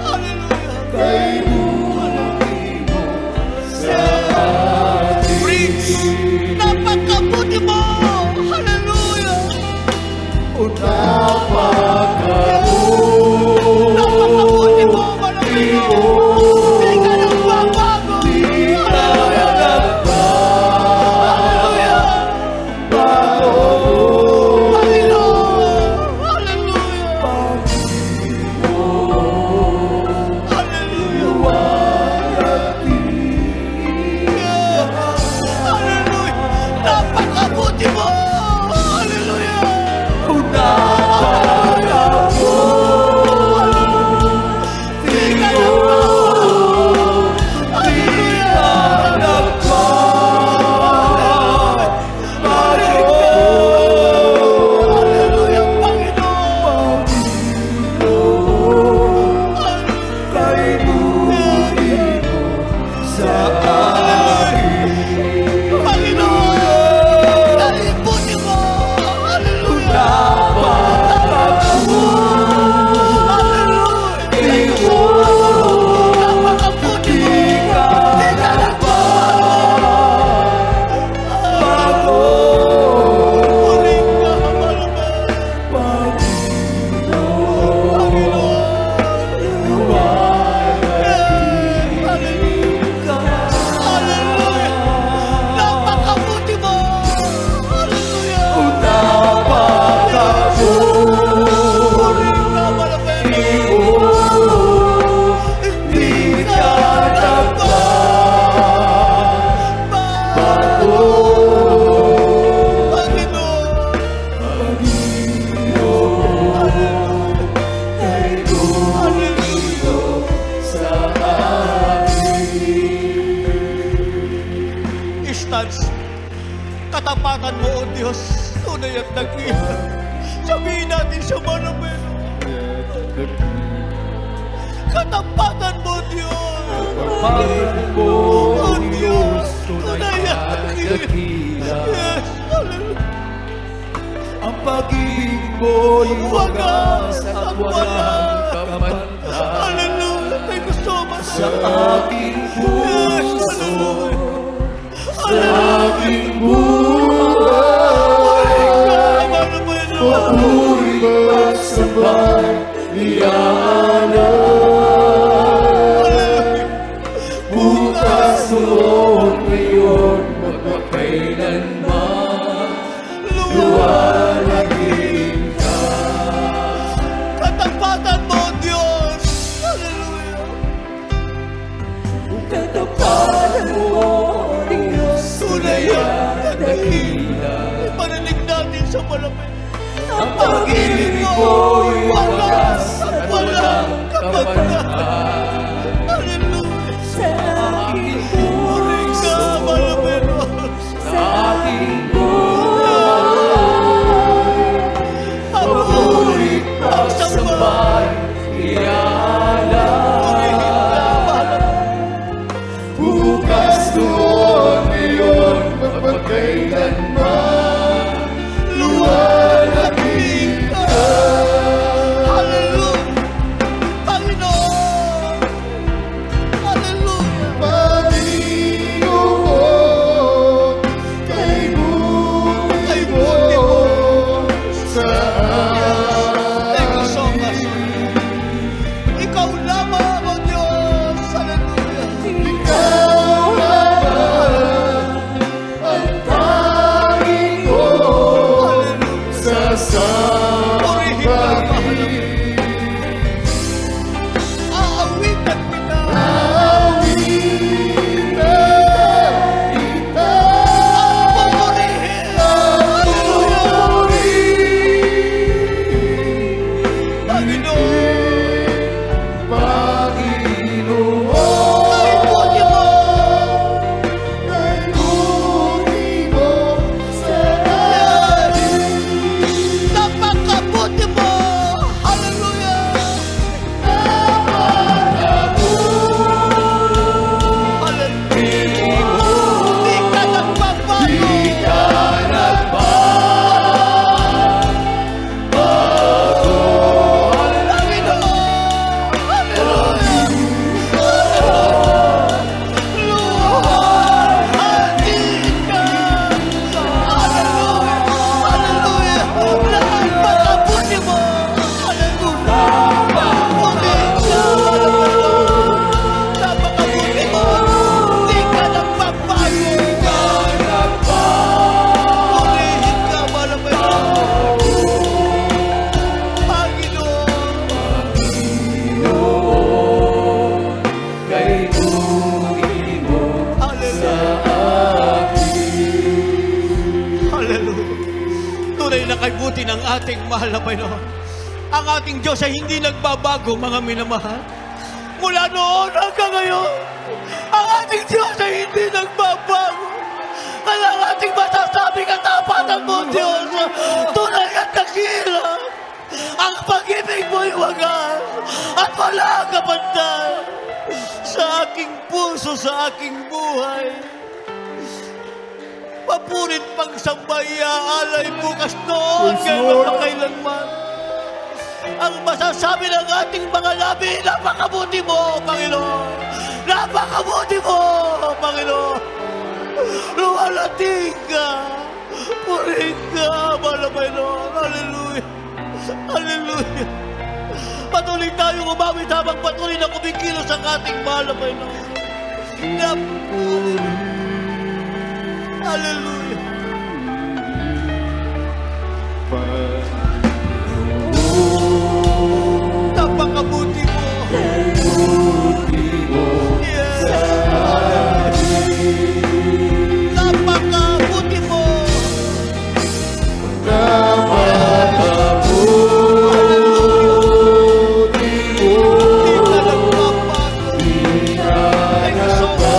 Hallelujah. Prince, napakabuti mo. Hallelujah. circumstance. Katapatan mo, O Diyos, tunay at dakila. Sabihin natin sa Manameno, katapatan mo, Diyos. Kapatan mo, O Diyos, Diyos, tunay at dakila. Yes, hallelujah. Ang pag-ibig mo'y Wagas wagas at at walang kapantay. Hallelujah. Thank you so much. Sa aking Yes, puso, hallelujah. sa aking buhay, ako'y magsabay, iaalay. Bukas noon, ngayon, magpakailanman, luwalhagin ka. Katapatan mo, Diyos. Hallelujah. Katapatan mo, Diyos, Tunay at dakila. Ipanalig natin sa malamig. Ang pag-ibig mo'y wagas at walang kapantay. Hallelujah. Sa aking Puri ka, puso, malamig. sa aking buhay, ako'y pagsambay, iaalay. Bukas doon, ngayon, mapagkailanman, luwalhagin ka. Hallelujah. Panginoon. Hallelujah. Panginoon, kay buhay mo sa Thank you so much. Ikaw lamang, O Diyos. Hallelujah. ikaw naman ang tanging ko sa Purihin ka, sambahig. Aawitan kita. Awin na kita, Pupurihin. Hallelujah. Panginoon. Panginoon, Ay, buti mo. kay buti mo sa akin. Napakabuti mo. Hallelujah. Hallelujah. Di ka nagbabago. Panginoon. Hallelujah. Luwalhagin ka. Hallelujah. Hallelujah. Napakabuti mo. Hallelujah. Napakabuti ka. Napakabuti mo. Di ka nagbabago. Purihin ka, malamig. Panginoon. Kay buti mo Hallelujah. Hallelujah. Tunay na kay buti ng ating mahal na Panginoon. Ang ating Diyos ay hindi nagbabago, mga minamahal. Mula noon hanggang ngayon, ang ating Diyos ay hindi nagbabago. Kaya ang ating masasabi katapatan mo, Diyos, tunay at dakila. Ang pag-ibig mo'y wagas at wala kapantay sa aking puso, sa aking buhay. Papurit pagsambay, alay bukas noon, kaya makailanman. Ang masasabi ng ating mga labi, napakabuti mo, Panginoon. Napakabuti mo, Panginoon. Luwalhagin ka. Purihin ka, mahal na Panginoon. Hallelujah. Hallelujah. Patuloy tayong umawit habang patuloy na kumikilos ang ating mahal na Panginoon. Hallelujah. Napakabuti mo. Yes. Napakabuti mo. Di ka nagbabago. Thank you so much.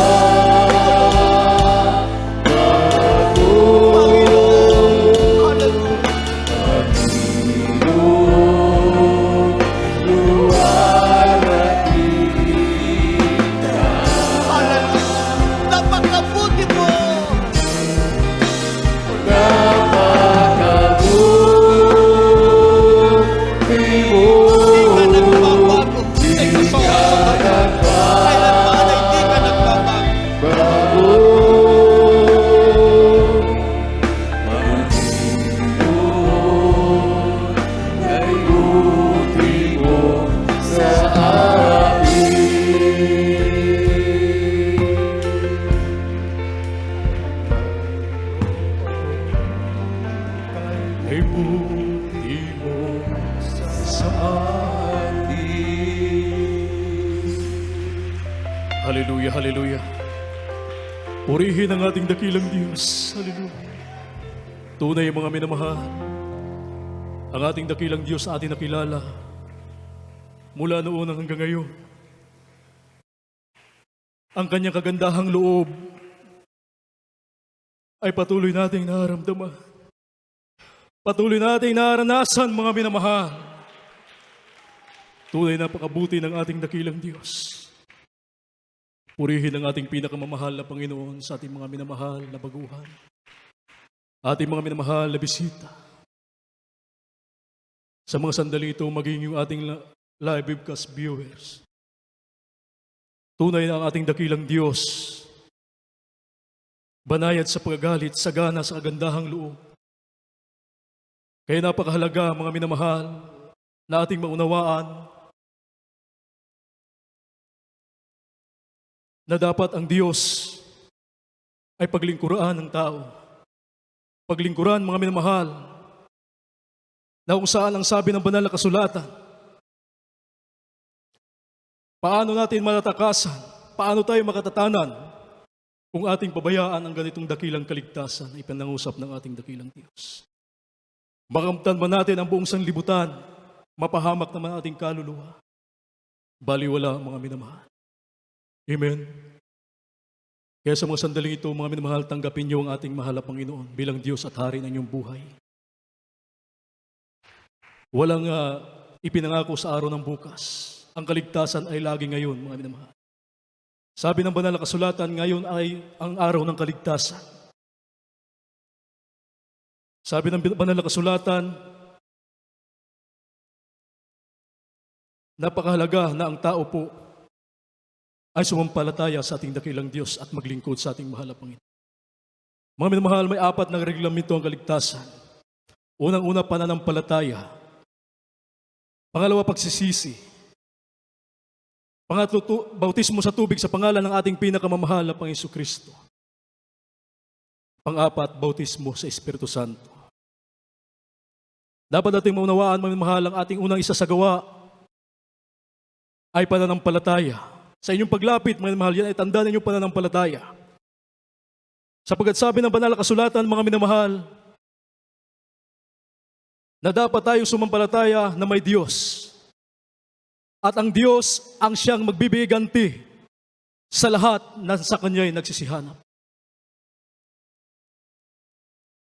Purihin ang ating dakilang Diyos. Hallelujah. Tunay mga minamahal, ang ating dakilang Diyos ating nakilala mula noon hanggang ngayon. Ang kanyang kagandahang loob ay patuloy nating nararamdaman. Patuloy nating naranasan mga minamahal. Tunay na pakabuti ng ating dakilang Diyos. Purihin ang ating pinakamamahal na Panginoon sa ating mga minamahal na baguhan. Ating mga minamahal na bisita. Sa mga sandali ito, maging yung ating live webcast viewers. Tunay na ang ating dakilang Diyos. Banayad sa pagagalit, sagana sa kagandahang loob. Kaya napakahalaga mga minamahal na ating maunawaan na dapat ang Diyos ay paglingkuran ng tao. Paglingkuran mga minamahal na kung saan ang sabi ng banal na kasulatan. Paano natin matatakasan? Paano tayo makatatanan kung ating pabayaan ang ganitong dakilang kaligtasan ay pinangusap ng ating dakilang Diyos? Makamtan ba natin ang buong sanlibutan? Mapahamak naman ating kaluluwa? Baliwala mga minamahal. Amen. Kaya sa mga sandaling ito, mga minamahal, tanggapin niyo ang ating mahal na Panginoon bilang Diyos at Hari ng inyong buhay. Walang ipinangako sa araw ng bukas. Ang kaligtasan ay lagi ngayon, mga minamahal. Sabi ng banal na kasulatan, ngayon ay ang araw ng kaligtasan. Sabi ng banal na kasulatan, napakahalaga na ang tao po ay sumampalataya sa ating dakilang Diyos at maglingkod sa ating mahal na Panginoon. Mga minamahal, may 4 na reglamento ang kaligtasan. Unang-una, pananampalataya. Pangalawa, pagsisisi. Pangatlo, bautismo sa tubig sa pangalan ng ating pinakamamahal na Panginoon Kristo. Pang-4, bautismo sa Espiritu Santo. Dapat nating maunawaan, mga minamahal, ang ating unang isasagawa ay pananampalataya. Sa inyong paglapit, mga minamahal, yan ay tanda ninyong pananampalataya. Sapagkat sabi ng banal na kasulatan, mga minamahal, na dapat tayong sumampalataya na may Diyos. At ang Diyos ang siyang magbibiganti sa lahat na sa Kanya'y nagsisihanap.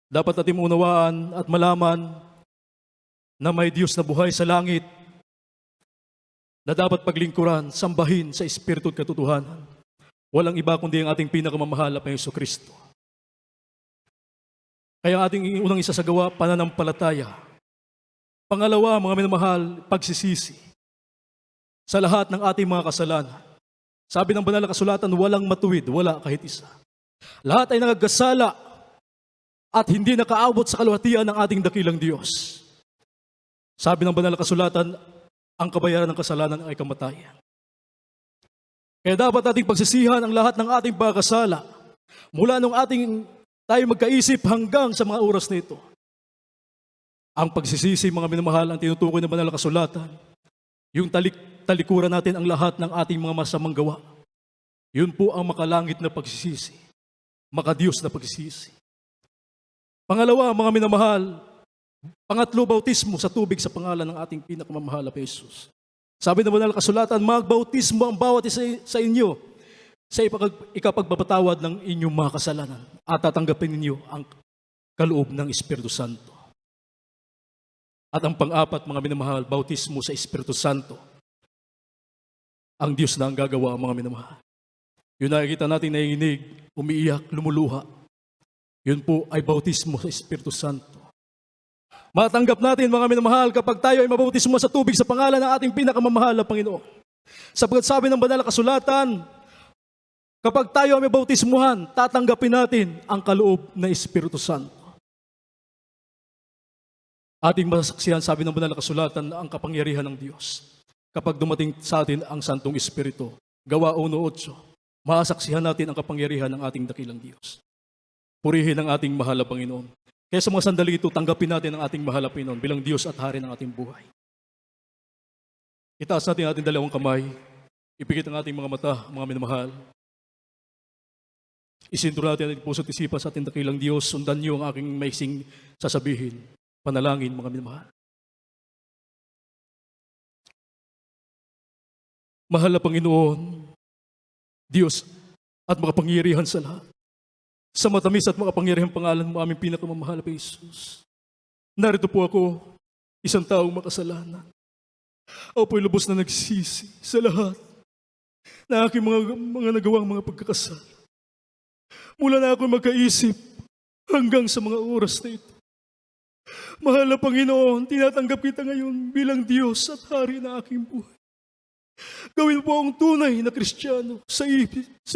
Dapat natin maunawaan at malaman na may Diyos na buhay sa langit na dapat paglingkuran, sambahin sa Espiritu at katotohanan. Walang iba kundi ang ating pinakamamahal na Panginoon Kristo. Kaya ang ating unang isasagawa, pananampalataya. Pangalawa, mga minamahal, pagsisisi sa lahat ng ating mga kasalanan. Sabi ng banal na kasulatan, walang matuwid, wala kahit isa. Lahat ay nagagasala at hindi nakaabot sa kaluwalhatian ng ating dakilang Diyos. Sabi ng banal na kasulatan, ang kabayaran ng kasalanan ay kamatayan. Kaya dapat nating pagsisihan ang lahat ng ating pagkasala mula nung tayo magkaisip hanggang sa mga oras na ito. Ang pagsisisi, mga minamahal, ang tinutukoy ng banal na kasulatan, yung talikuran natin ang lahat ng ating mga masamang gawa. Yun po ang makalangit na pagsisisi, makadiyos na pagsisisi. Pangalawa, mga minamahal, pangatlo, bautismo sa tubig sa pangalan ng ating pinakamamahal na Jesus. Sabi ng banal na kasulatan, magbautismo ang bawat isa sa inyo sa ikapagbapatawad ng inyong mga kasalanan at tatanggapin ninyo ang kaloob ng Espiritu Santo. At ang pang-4, mga minamahal, bautismo sa Espiritu Santo. Ang Diyos na ang gagawa, mga minamahal. Yun nakikita natin naiinig, umiiyak, lumuluha. Yun po ay bautismo sa Espiritu Santo. Matanggap natin, mga minamahal, kapag tayo ay mabautismo sa tubig sa pangalan ng ating pinakamamahal na Panginoon. Sapagkat sabi ng banal na kasulatan, kapag tayo ay mabautismuhan, tatanggapin natin ang kaloob ng Espiritu Santo. Ating masaksihan, sabi ng banal na kasulatan, ang kapangyarihan ng Diyos. Kapag dumating sa atin ang Santong Espiritu, Gawa 1:8, masaksihan natin ang kapangyarihan ng ating dakilang Diyos. Purihin ang ating mahal na Panginoon. Kaya sa mga sandali ito, tanggapin natin ang ating mahal na Panginoon bilang Diyos at Hari ng ating buhay. Itaas natin ang ating dalawang kamay. Ipikit ang ating mga mata, mga minamahal. Isintro natin ang puso't isipan sa ating dakilang Diyos. Sundan niyo ang aking maiksing sasabihin. Panalangin, mga minamahal. Mahal na Panginoon, Diyos at makapangyarihan sa lahat. Sa matamis at makapangyarihang pangalan mo, aming pinakamamahal na Jesus. Narito po ako, isang taong makasalanan. Ako po'y lubos na nagsisi sa lahat na aking mga nagawang mga pagkakasala. Mula na ako magkaisip hanggang sa mga oras na ito. Mahal na Panginoon, tinatanggap kita ngayon bilang Diyos at Hari na aking buhay. Gawin po akong tunay na Kristiyano sa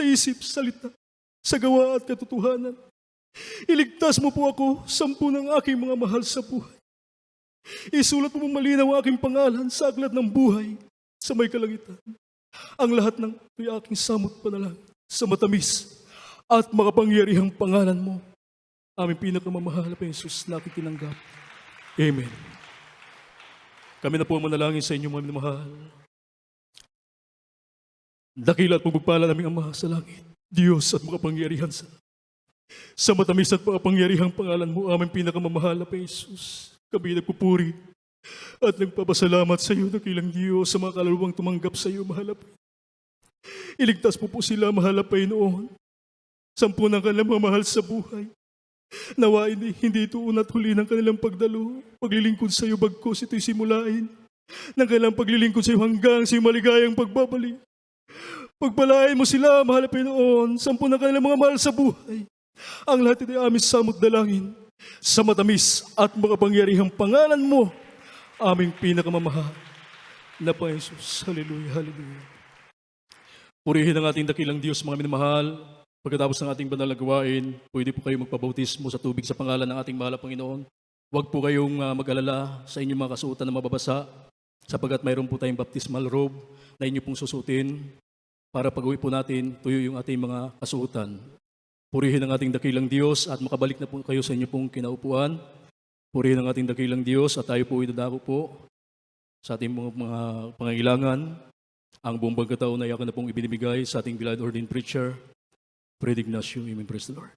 isip, salita, sa gawa at katotohanan. Iligtas mo po ako, 10 ng aking mga mahal sa buhay. Isulat mo malinaw ang aking pangalan sa aklat ng buhay sa may kalangitan. Ang lahat ng ito'y aking samot panalangin sa matamis at makapangyarihang pangalan mo. Aming pinakamamahal na Jesus na aking tinanggap. Amen. Kami na po manalangin sa inyo, mga minamahal. Dakila at pagpapala naming Ama sa langit, Diyos at makapangyarihan sa matamis at makapangyarihang pangalan mo, aming pinakamamahal na Jesus. Kami nagpupuri at nagpapasalamat sa iyo, dakilang Diyos, sa mga kaluluwang tumanggap sa iyo, mahal na Panginoon. Iligtas po sila, mahal na Panginoon. 10 ng kanilang mga mahal sa buhay. Nawa hindi ito una't huli ng kanilang pagdalo. Paglilingkod sa iyo, bagkos ito'y simulain ng kanilang paglilingkod sa iyo hanggang sa iyong maligayang pagbabalik. Pagpalain mo sila, mahal na Panginoon, 10 ng kanilang mga mahal sa buhay. Ang lahat ito'y aming samot dalangin sa matamis at makapangyarihang pangalan mo, aming pinakamamahal na Panginoon Jesus. Hallelujah, hallelujah. Purihin ang ating dakilang Diyos, mga minamahal. Pagkatapos ng ating banal na gawain, pwede po kayo magpabautismo sa tubig sa pangalan ng ating mahal na Panginoon. Huwag po kayong mag-alala sa inyong mga kasuotan na mababasa, sapagkat mayroon po tayong baptismal robe na inyo pong susutin para pag-uwi po natin, tuyo yung ating mga kasuotan. Purihin ang ating dakilang Diyos at makabalik na po kayo sa inyo pong kinaupuan. Purihin ang ating dakilang Diyos at tayo po idadako po sa ating mga pangangailangan. Ang buong pagkataon na yakan na pong ibinibigay sa ating beloved ordained preacher, Fred Ignacio. Amen. Praise the Lord.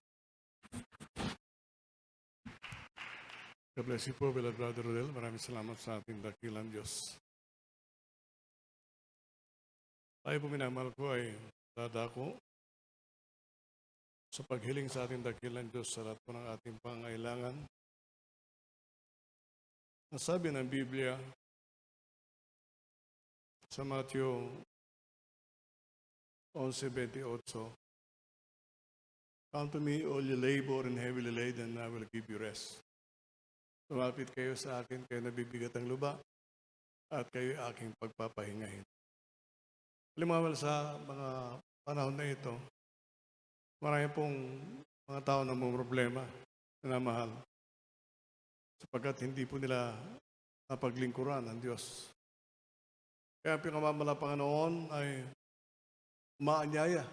God bless you po, beloved Brother Rodel. Maraming salamat sa ating dakilang Diyos. Tayo po minamahal ko ay dadako sa paghiling sa ating dakilang Diyos sa lahat po ng ating pangailangan. Nasabi ng Biblia sa Matthew 11:28, "Come to me, all you labor and heavily laden, and I will give you rest." Lumapit kayo sa akin, kayo nabibigat ang luba, at kayo aking pagpapahingahin. Limamal sa mga panahon na ito, marami pong mga tao na may problema na mahal, sapagkat hindi po nila napaglingkuran ang Diyos. Kaya ang pinamamala Panginoon ay maanyaya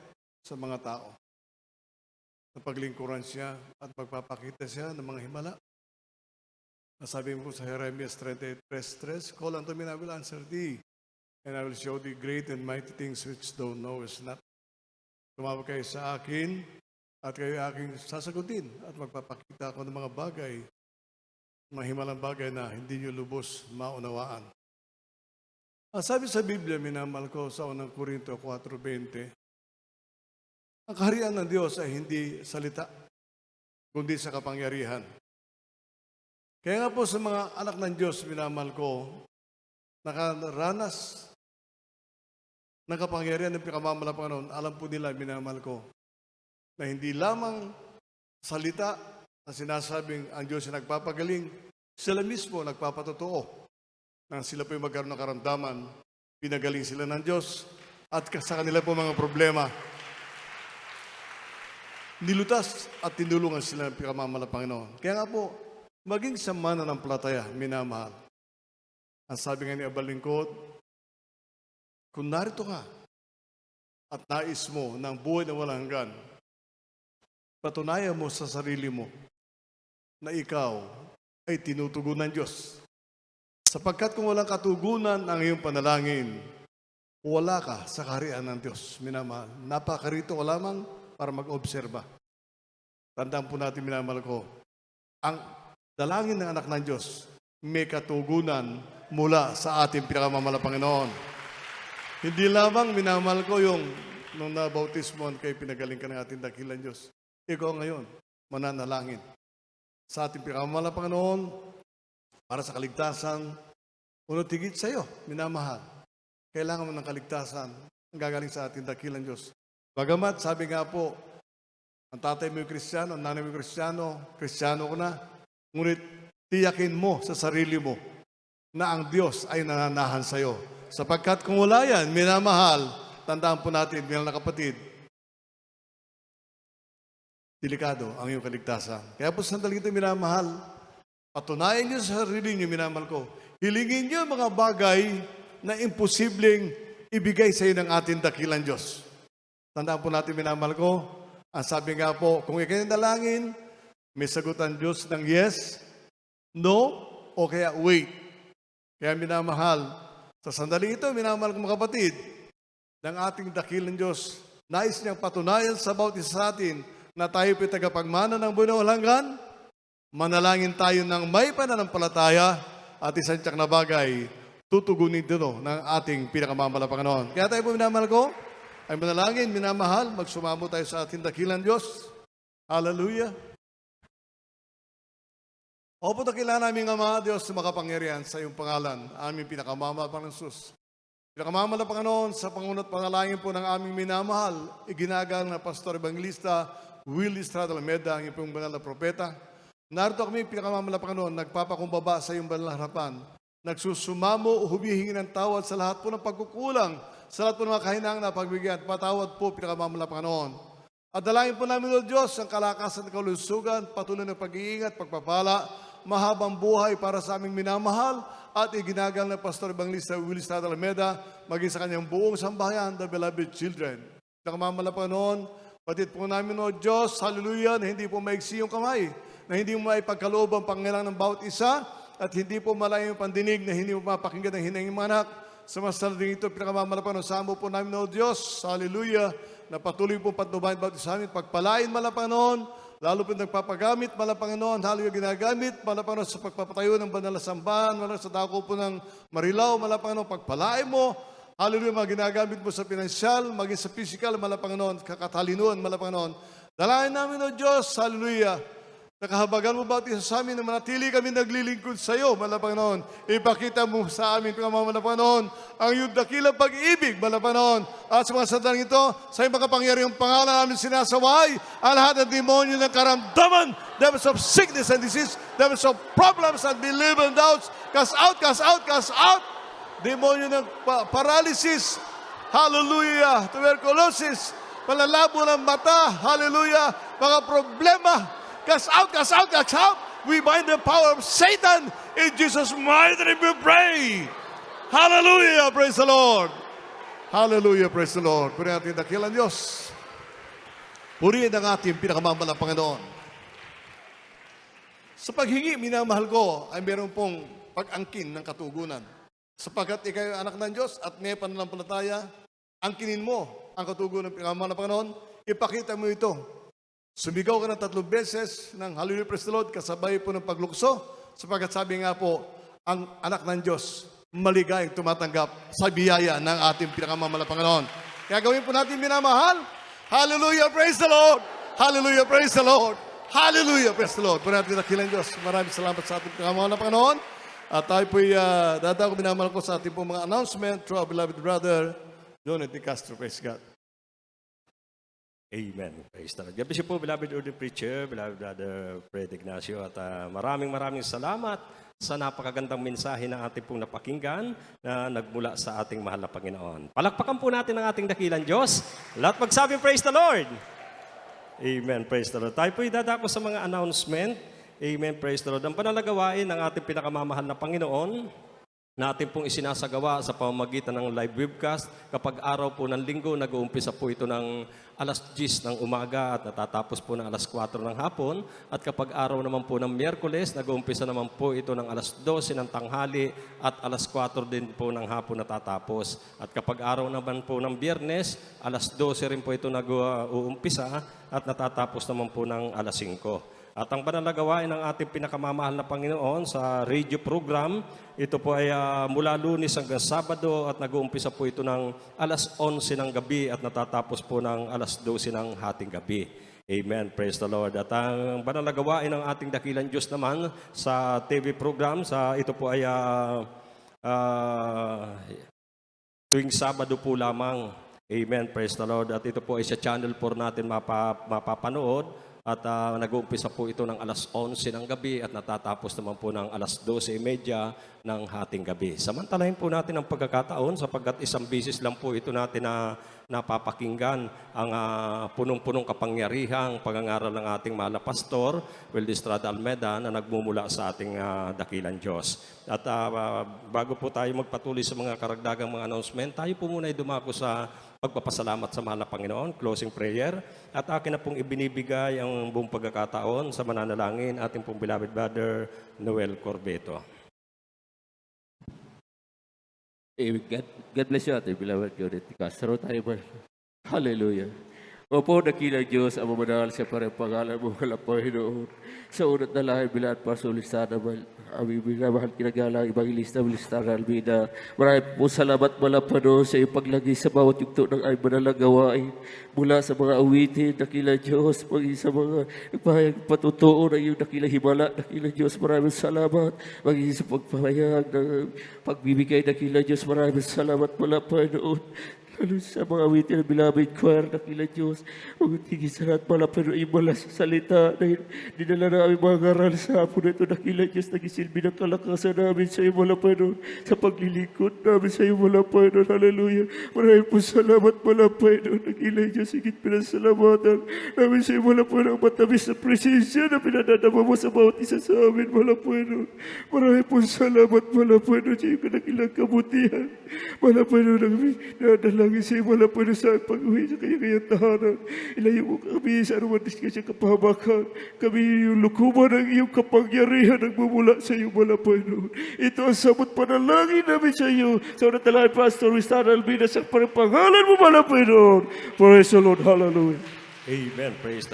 sa mga tao. Napaglingkuran siya at magpapakita siya ng mga himala. Nasabi mo po sa Jeremias 33:3, "Call unto me and I will answer thee, and I will show thee great and mighty things which thou knowest not." Tumawag kayo sa akin at kayo aking sasagutin at magpapakita ako ng mga bagay, mga himalang bagay na hindi nyo lubos maunawaan. Ang sabi sa Biblia, minamahal ko, sa unang Korinto 4:20, ang kaharian ng Diyos ay hindi salita, kundi sa kapangyarihan. Kaya nga po sa mga anak ng Diyos, minamahal ko, nakaranas ng kapangyarihan ng pinamamahal ng Panginoon, alam po nila, minamahal ko, na hindi lamang salita na sinasabing ang Diyos ay nagpapagaling, sila mismo nagpapatotoo na sila po yung magkaroon ng karamdaman, pinagaling sila ng Diyos, at sa kanila po mga problema, nilutas at tinulungan sila ng pinamamahal ng Panginoon. Kaya nga po, maging sa mananampalataya, minamahal. Ang sabi nga ni Abal Lingkod, kung narito ka at nais mo ng buhay na walang hanggan, patunayan mo sa sarili mo na ikaw ay tinutugunan ng Diyos. Sapagkat kung walang katugunan ang iyong panalangin, wala ka sa kaharian ng Diyos. Minamahal, napakarito ka lamang para mag-obserba. Tandaan po natin, minamahal ko, ang dalangin ng anak ng Diyos may katugunan mula sa ating pinakamamahal na Panginoon. Hindi lamang, minamahal ko, yung nung nabautismoan kayo, pinagaling ka ng ating dakilang Diyos. Ikaw ngayon, mananalangin sa ating pinakamamahal na Panginoon para sa kaligtasan. Unot higit sa iyo, minamahal. Kailangan mo ng kaligtasan ang gagaling sa ating dakilang Diyos. Bagamat, sabi nga po, ang tatay mo yung Kristiyano, ang nanay mo yung Kristiyano ko na, ngunit tiyakin mo sa sarili mo na ang Diyos ay nananahan sa iyo. Sapagkat kung wala yan, minamahal, tandaan po natin, bilang na kapatid, delikado ang iyong kaligtasan. Kaya po sandali ito, minamahal, patunayan niyo sa sarili niyo, minamahal ko, hilingin niyo mga bagay na imposibleng ibigay sa iyo ng ating dakilang Diyos. Tandaan po natin, minamahal ko, ang sabi nga po, kung ikay dalangin, may sagutan Diyos ng yes, no, o kaya wait. Kaya minamahal, sa sandali ito, minamahal ko mga kapatid, ng ating dakilang Diyos, nais niyang patunayan sa bawat isa sa atin na tayo po'y tagapagmana ng buhay na walang hanggan, manalangin tayo ng may pananampalataya at isang tiyak na bagay, tutugunin dito ng ating pinakamamahal na Panginoon. Kaya tayo po, minamahal ko, ay manalangin, minamahal, magsumamo tayo sa ating dakilang Diyos. Hallelujah. Opo, dakilan namin Ama, Diyos na makapangyarihan sa iyong pangalan, aming pinakamamahal Panginoon Jesus. Pinakamamahal na Panginoon, sa pangunat panalangin po ng aming minamahal, iginagal na Pastor Evangelista Will Estrada Alameda, ang iyong banal na propeta. Narito kami, pinakamamahal na Panginoon, nagpapakumbaba sa iyong banal na harapan, nagsusumamo o humihingi ng tawad sa lahat po ng pagkukulang, sa lahat po ng mga kahinang na pagbigyan, patawad po, pinakamamahal na Panginoon. At dalangin po namin, Lord Diyos, ang kalakasan at kalusugan, patuloy na pag-iingat, pagpapala, mahabang buhay para sa aming minamahal, at iginagal na Pastor Evangelista Will Estrada Alameda, maging sa kanyang buong sambahayan, the beloved children. Pinakamamahal na Panginoon, patid po namin, Lord Diyos, hallelujah, na hindi po maiksi yung kamay, na hindi mo maipagkaloob ang pangailangan ng bawat isa, at hindi po malayo yung pandinig na hindi mo mapakinggan ng hinanging mga anak. Sa masaling ito, pinakamamahal na Panginoon, samo po namin, Lord Diyos, hallelujah, na patuloy po patnubayan bawat isa sa amin, pagpalain, mahal na Panginoon, lalo po nagpapagamit, mahal na Panginoon, hallelujah, ginagamit, mahal na Panginoon, sa pagpapatayo ng banal na sambahan, mahal na sa dako po ng Marilao, mahal na Panginoon, pagpalain mo, hallelujah, mga ginagamit mo sa pinansyal, maging sa physical, mahal na Panginoon, kakatalinuan, mahal na Panginoon. Dalangin namin, O Diyos, hallelujah, nakahabagan mo bawat isa sa amin na manatili kami naglilingkod sa iyo, mahal na Panginoon. Ipakita mo sa amin, mahal na Panginoon, ang iyong dakilang pag-ibig, mahal na Panginoon. At sa mga sandaling ito, sa iyong makapangyarihang pangalan namin sinasaway ang lahat ng demonyo ng karamdaman, devils of sickness and disease, devils of problems and belief and doubts, cast out, cast out, cast out. Demonyo ng paralysis, hallelujah, tuberculosis, palalabo ng mata, hallelujah, mga problema, cast out, cast out, cast out. We bind the power of Satan. In Jesus' mighty name we pray. Hallelujah, praise the Lord. Hallelujah, praise the Lord. Purihin natin dakilang Diyos. Purihin ang ating pinakamamahal na Panginoon. Sa paghingi, minamahal ko, ay meron pong pag-angkin ng katugunan. Sapagkat ikaw ay anak ng Diyos at may pananampalataya, angkinin mo ang katugunan ng pinakamamahal na Panginoon. Ipakita mo ito. Sumigaw ka ng 3 beses ng hallelujah, praise the Lord, kasabay po ng paglukso, sapagkat sabi nga po, ang anak ng Diyos, maligayang tumatanggap sa biyaya ng ating pinakamamahal na Panginoon. Kaya gawin po natin minamahal. Hallelujah, praise the Lord! Hallelujah, praise the Lord! Hallelujah, praise the Lord! Po natin dakilang Diyos. Maraming salamat sa ating pinakamamahal na Panginoon. At tayo po'y dadako minamahal ko sa ating pong mga announcement through our beloved brother, Jonathan Castro. Praise God. Amen. Praise the Lord. God bless you po, beloved ordained preacher, beloved brother Fred Ignacio. At maraming salamat sa napakagandang mensahe ng ating pong napakinggan na nagmula sa ating mahal na Panginoon. Palakpakan po natin ang ating dakilang Diyos. Lahat magsabing praise the Lord. Amen. Praise the Lord. Tayo po idadako sa mga announcement. Amen. Praise the Lord. Ang panalagawain ng ating pinakamamahal na Panginoon natin pong isinasagawa sa pamamagitan ng live webcast. Kapag araw po ng linggo, nag-uumpisa po ito ng alas 10 ng umaga at natatapos po ng alas 4 ng hapon. At kapag araw naman po ng Miyerkules, nag-uumpisa naman po ito ng alas 12 ng tanghali at alas 4 din po ng hapon natatapos. At kapag araw naman po ng Biyernes, alas 12 rin po ito nag-uumpisa at natatapos naman po ng alas 5. At ang banal na gawain ng ating pinakamamahal na Panginoon sa radio program, ito po ay mula Lunes hanggang Sabado at nag-uumpisa po ito ng alas 11 ng gabi at natatapos po ng alas 12 ng hating gabi. Amen. Praise the Lord. At ang banal na gawain ng ating dakilang Diyos naman sa TV program, ito po ay tuwing Sabado po lamang. Amen. Praise the Lord. At ito po ay sa Channel 4 natin mapapanood. At nag-uumpisa po ito ng alas 11 ng gabi at natatapos naman po ng alas 12:30 ng hating gabi. Samantalahin po natin ang pagkakataon sapagkat isang bisis lang po ito natin na napapakinggan ang punong-punong kapangyarihang pagangaral ng ating mahal na pastor, Wildy Estrada Almeda, na nagmumula sa ating dakilang Diyos. At bago po tayo magpatuloy sa mga karagdagang mga announcement, tayo po muna ay dumako sa pagpapasalamat sa mahal na Panginoon, closing prayer. At akin na pong ibinibigay ang buong pagkakataon sa mananalangin ating pong beloved brother, Noel Corbeto. God bless you, Ate Beloved God. Castro tayo ba? Hallelujah. Opo, dakilang Diyos, ang mamanahal sa pangalan mo, kalapay noon. Sa unat na lahi, bilaan pa sa ulisan naman. Aming minamahal kinagalang Evangelista Wilstar Almeida. Maraming po salamat malapano sa iyong paglagi sa bawat yugto ng ay manalang gawain. Mula sa mga awitin, dakilang Diyos, maging sa mga nagpahayag patutuo na iyong dakilang himala. Dakilang Diyos, maraming salamat. Maging sa pagpahayag ng pagbibigay, dakilang Diyos, maraming salamat malapano. Lalo sa mga awitin ng beloved choir, dakilang Diyos, magiging sa lahat malapano imala sa salita na dinala namin mga ngaral sa hapon na ito, dakilang Diyos, nagisilbi ng kalakasan namin sa iyo malapano, sa paglilingkod namin sa iyo malapano, hallelujah. Maraming po salamat malapano, dakilang Diyos, higit pinasalamatan namin sa iyo malapano, ang matamis na presensya na pinadadama mo sa bawat isa sa amin malapano. Maraming po salamat malapano sa iyo dakilang kabutihan, malapano namin nadala lagi sa iyo wala pa sa pag-uwi sa kanya-kanya tahanan. Ilayo mo kami sa anuman diskasya kapahamakan. Kami yung lukuman ng iyong kapangyarihan nagmumula sa iyo wala pa noon. Ito ang sabot panalangin namin sa iyo. Sa unang talahay, Pastor Wistar Albina, sa pangalan mo wala pa noon. Praise the Lord. Hallelujah. Amen. Praise the Lord.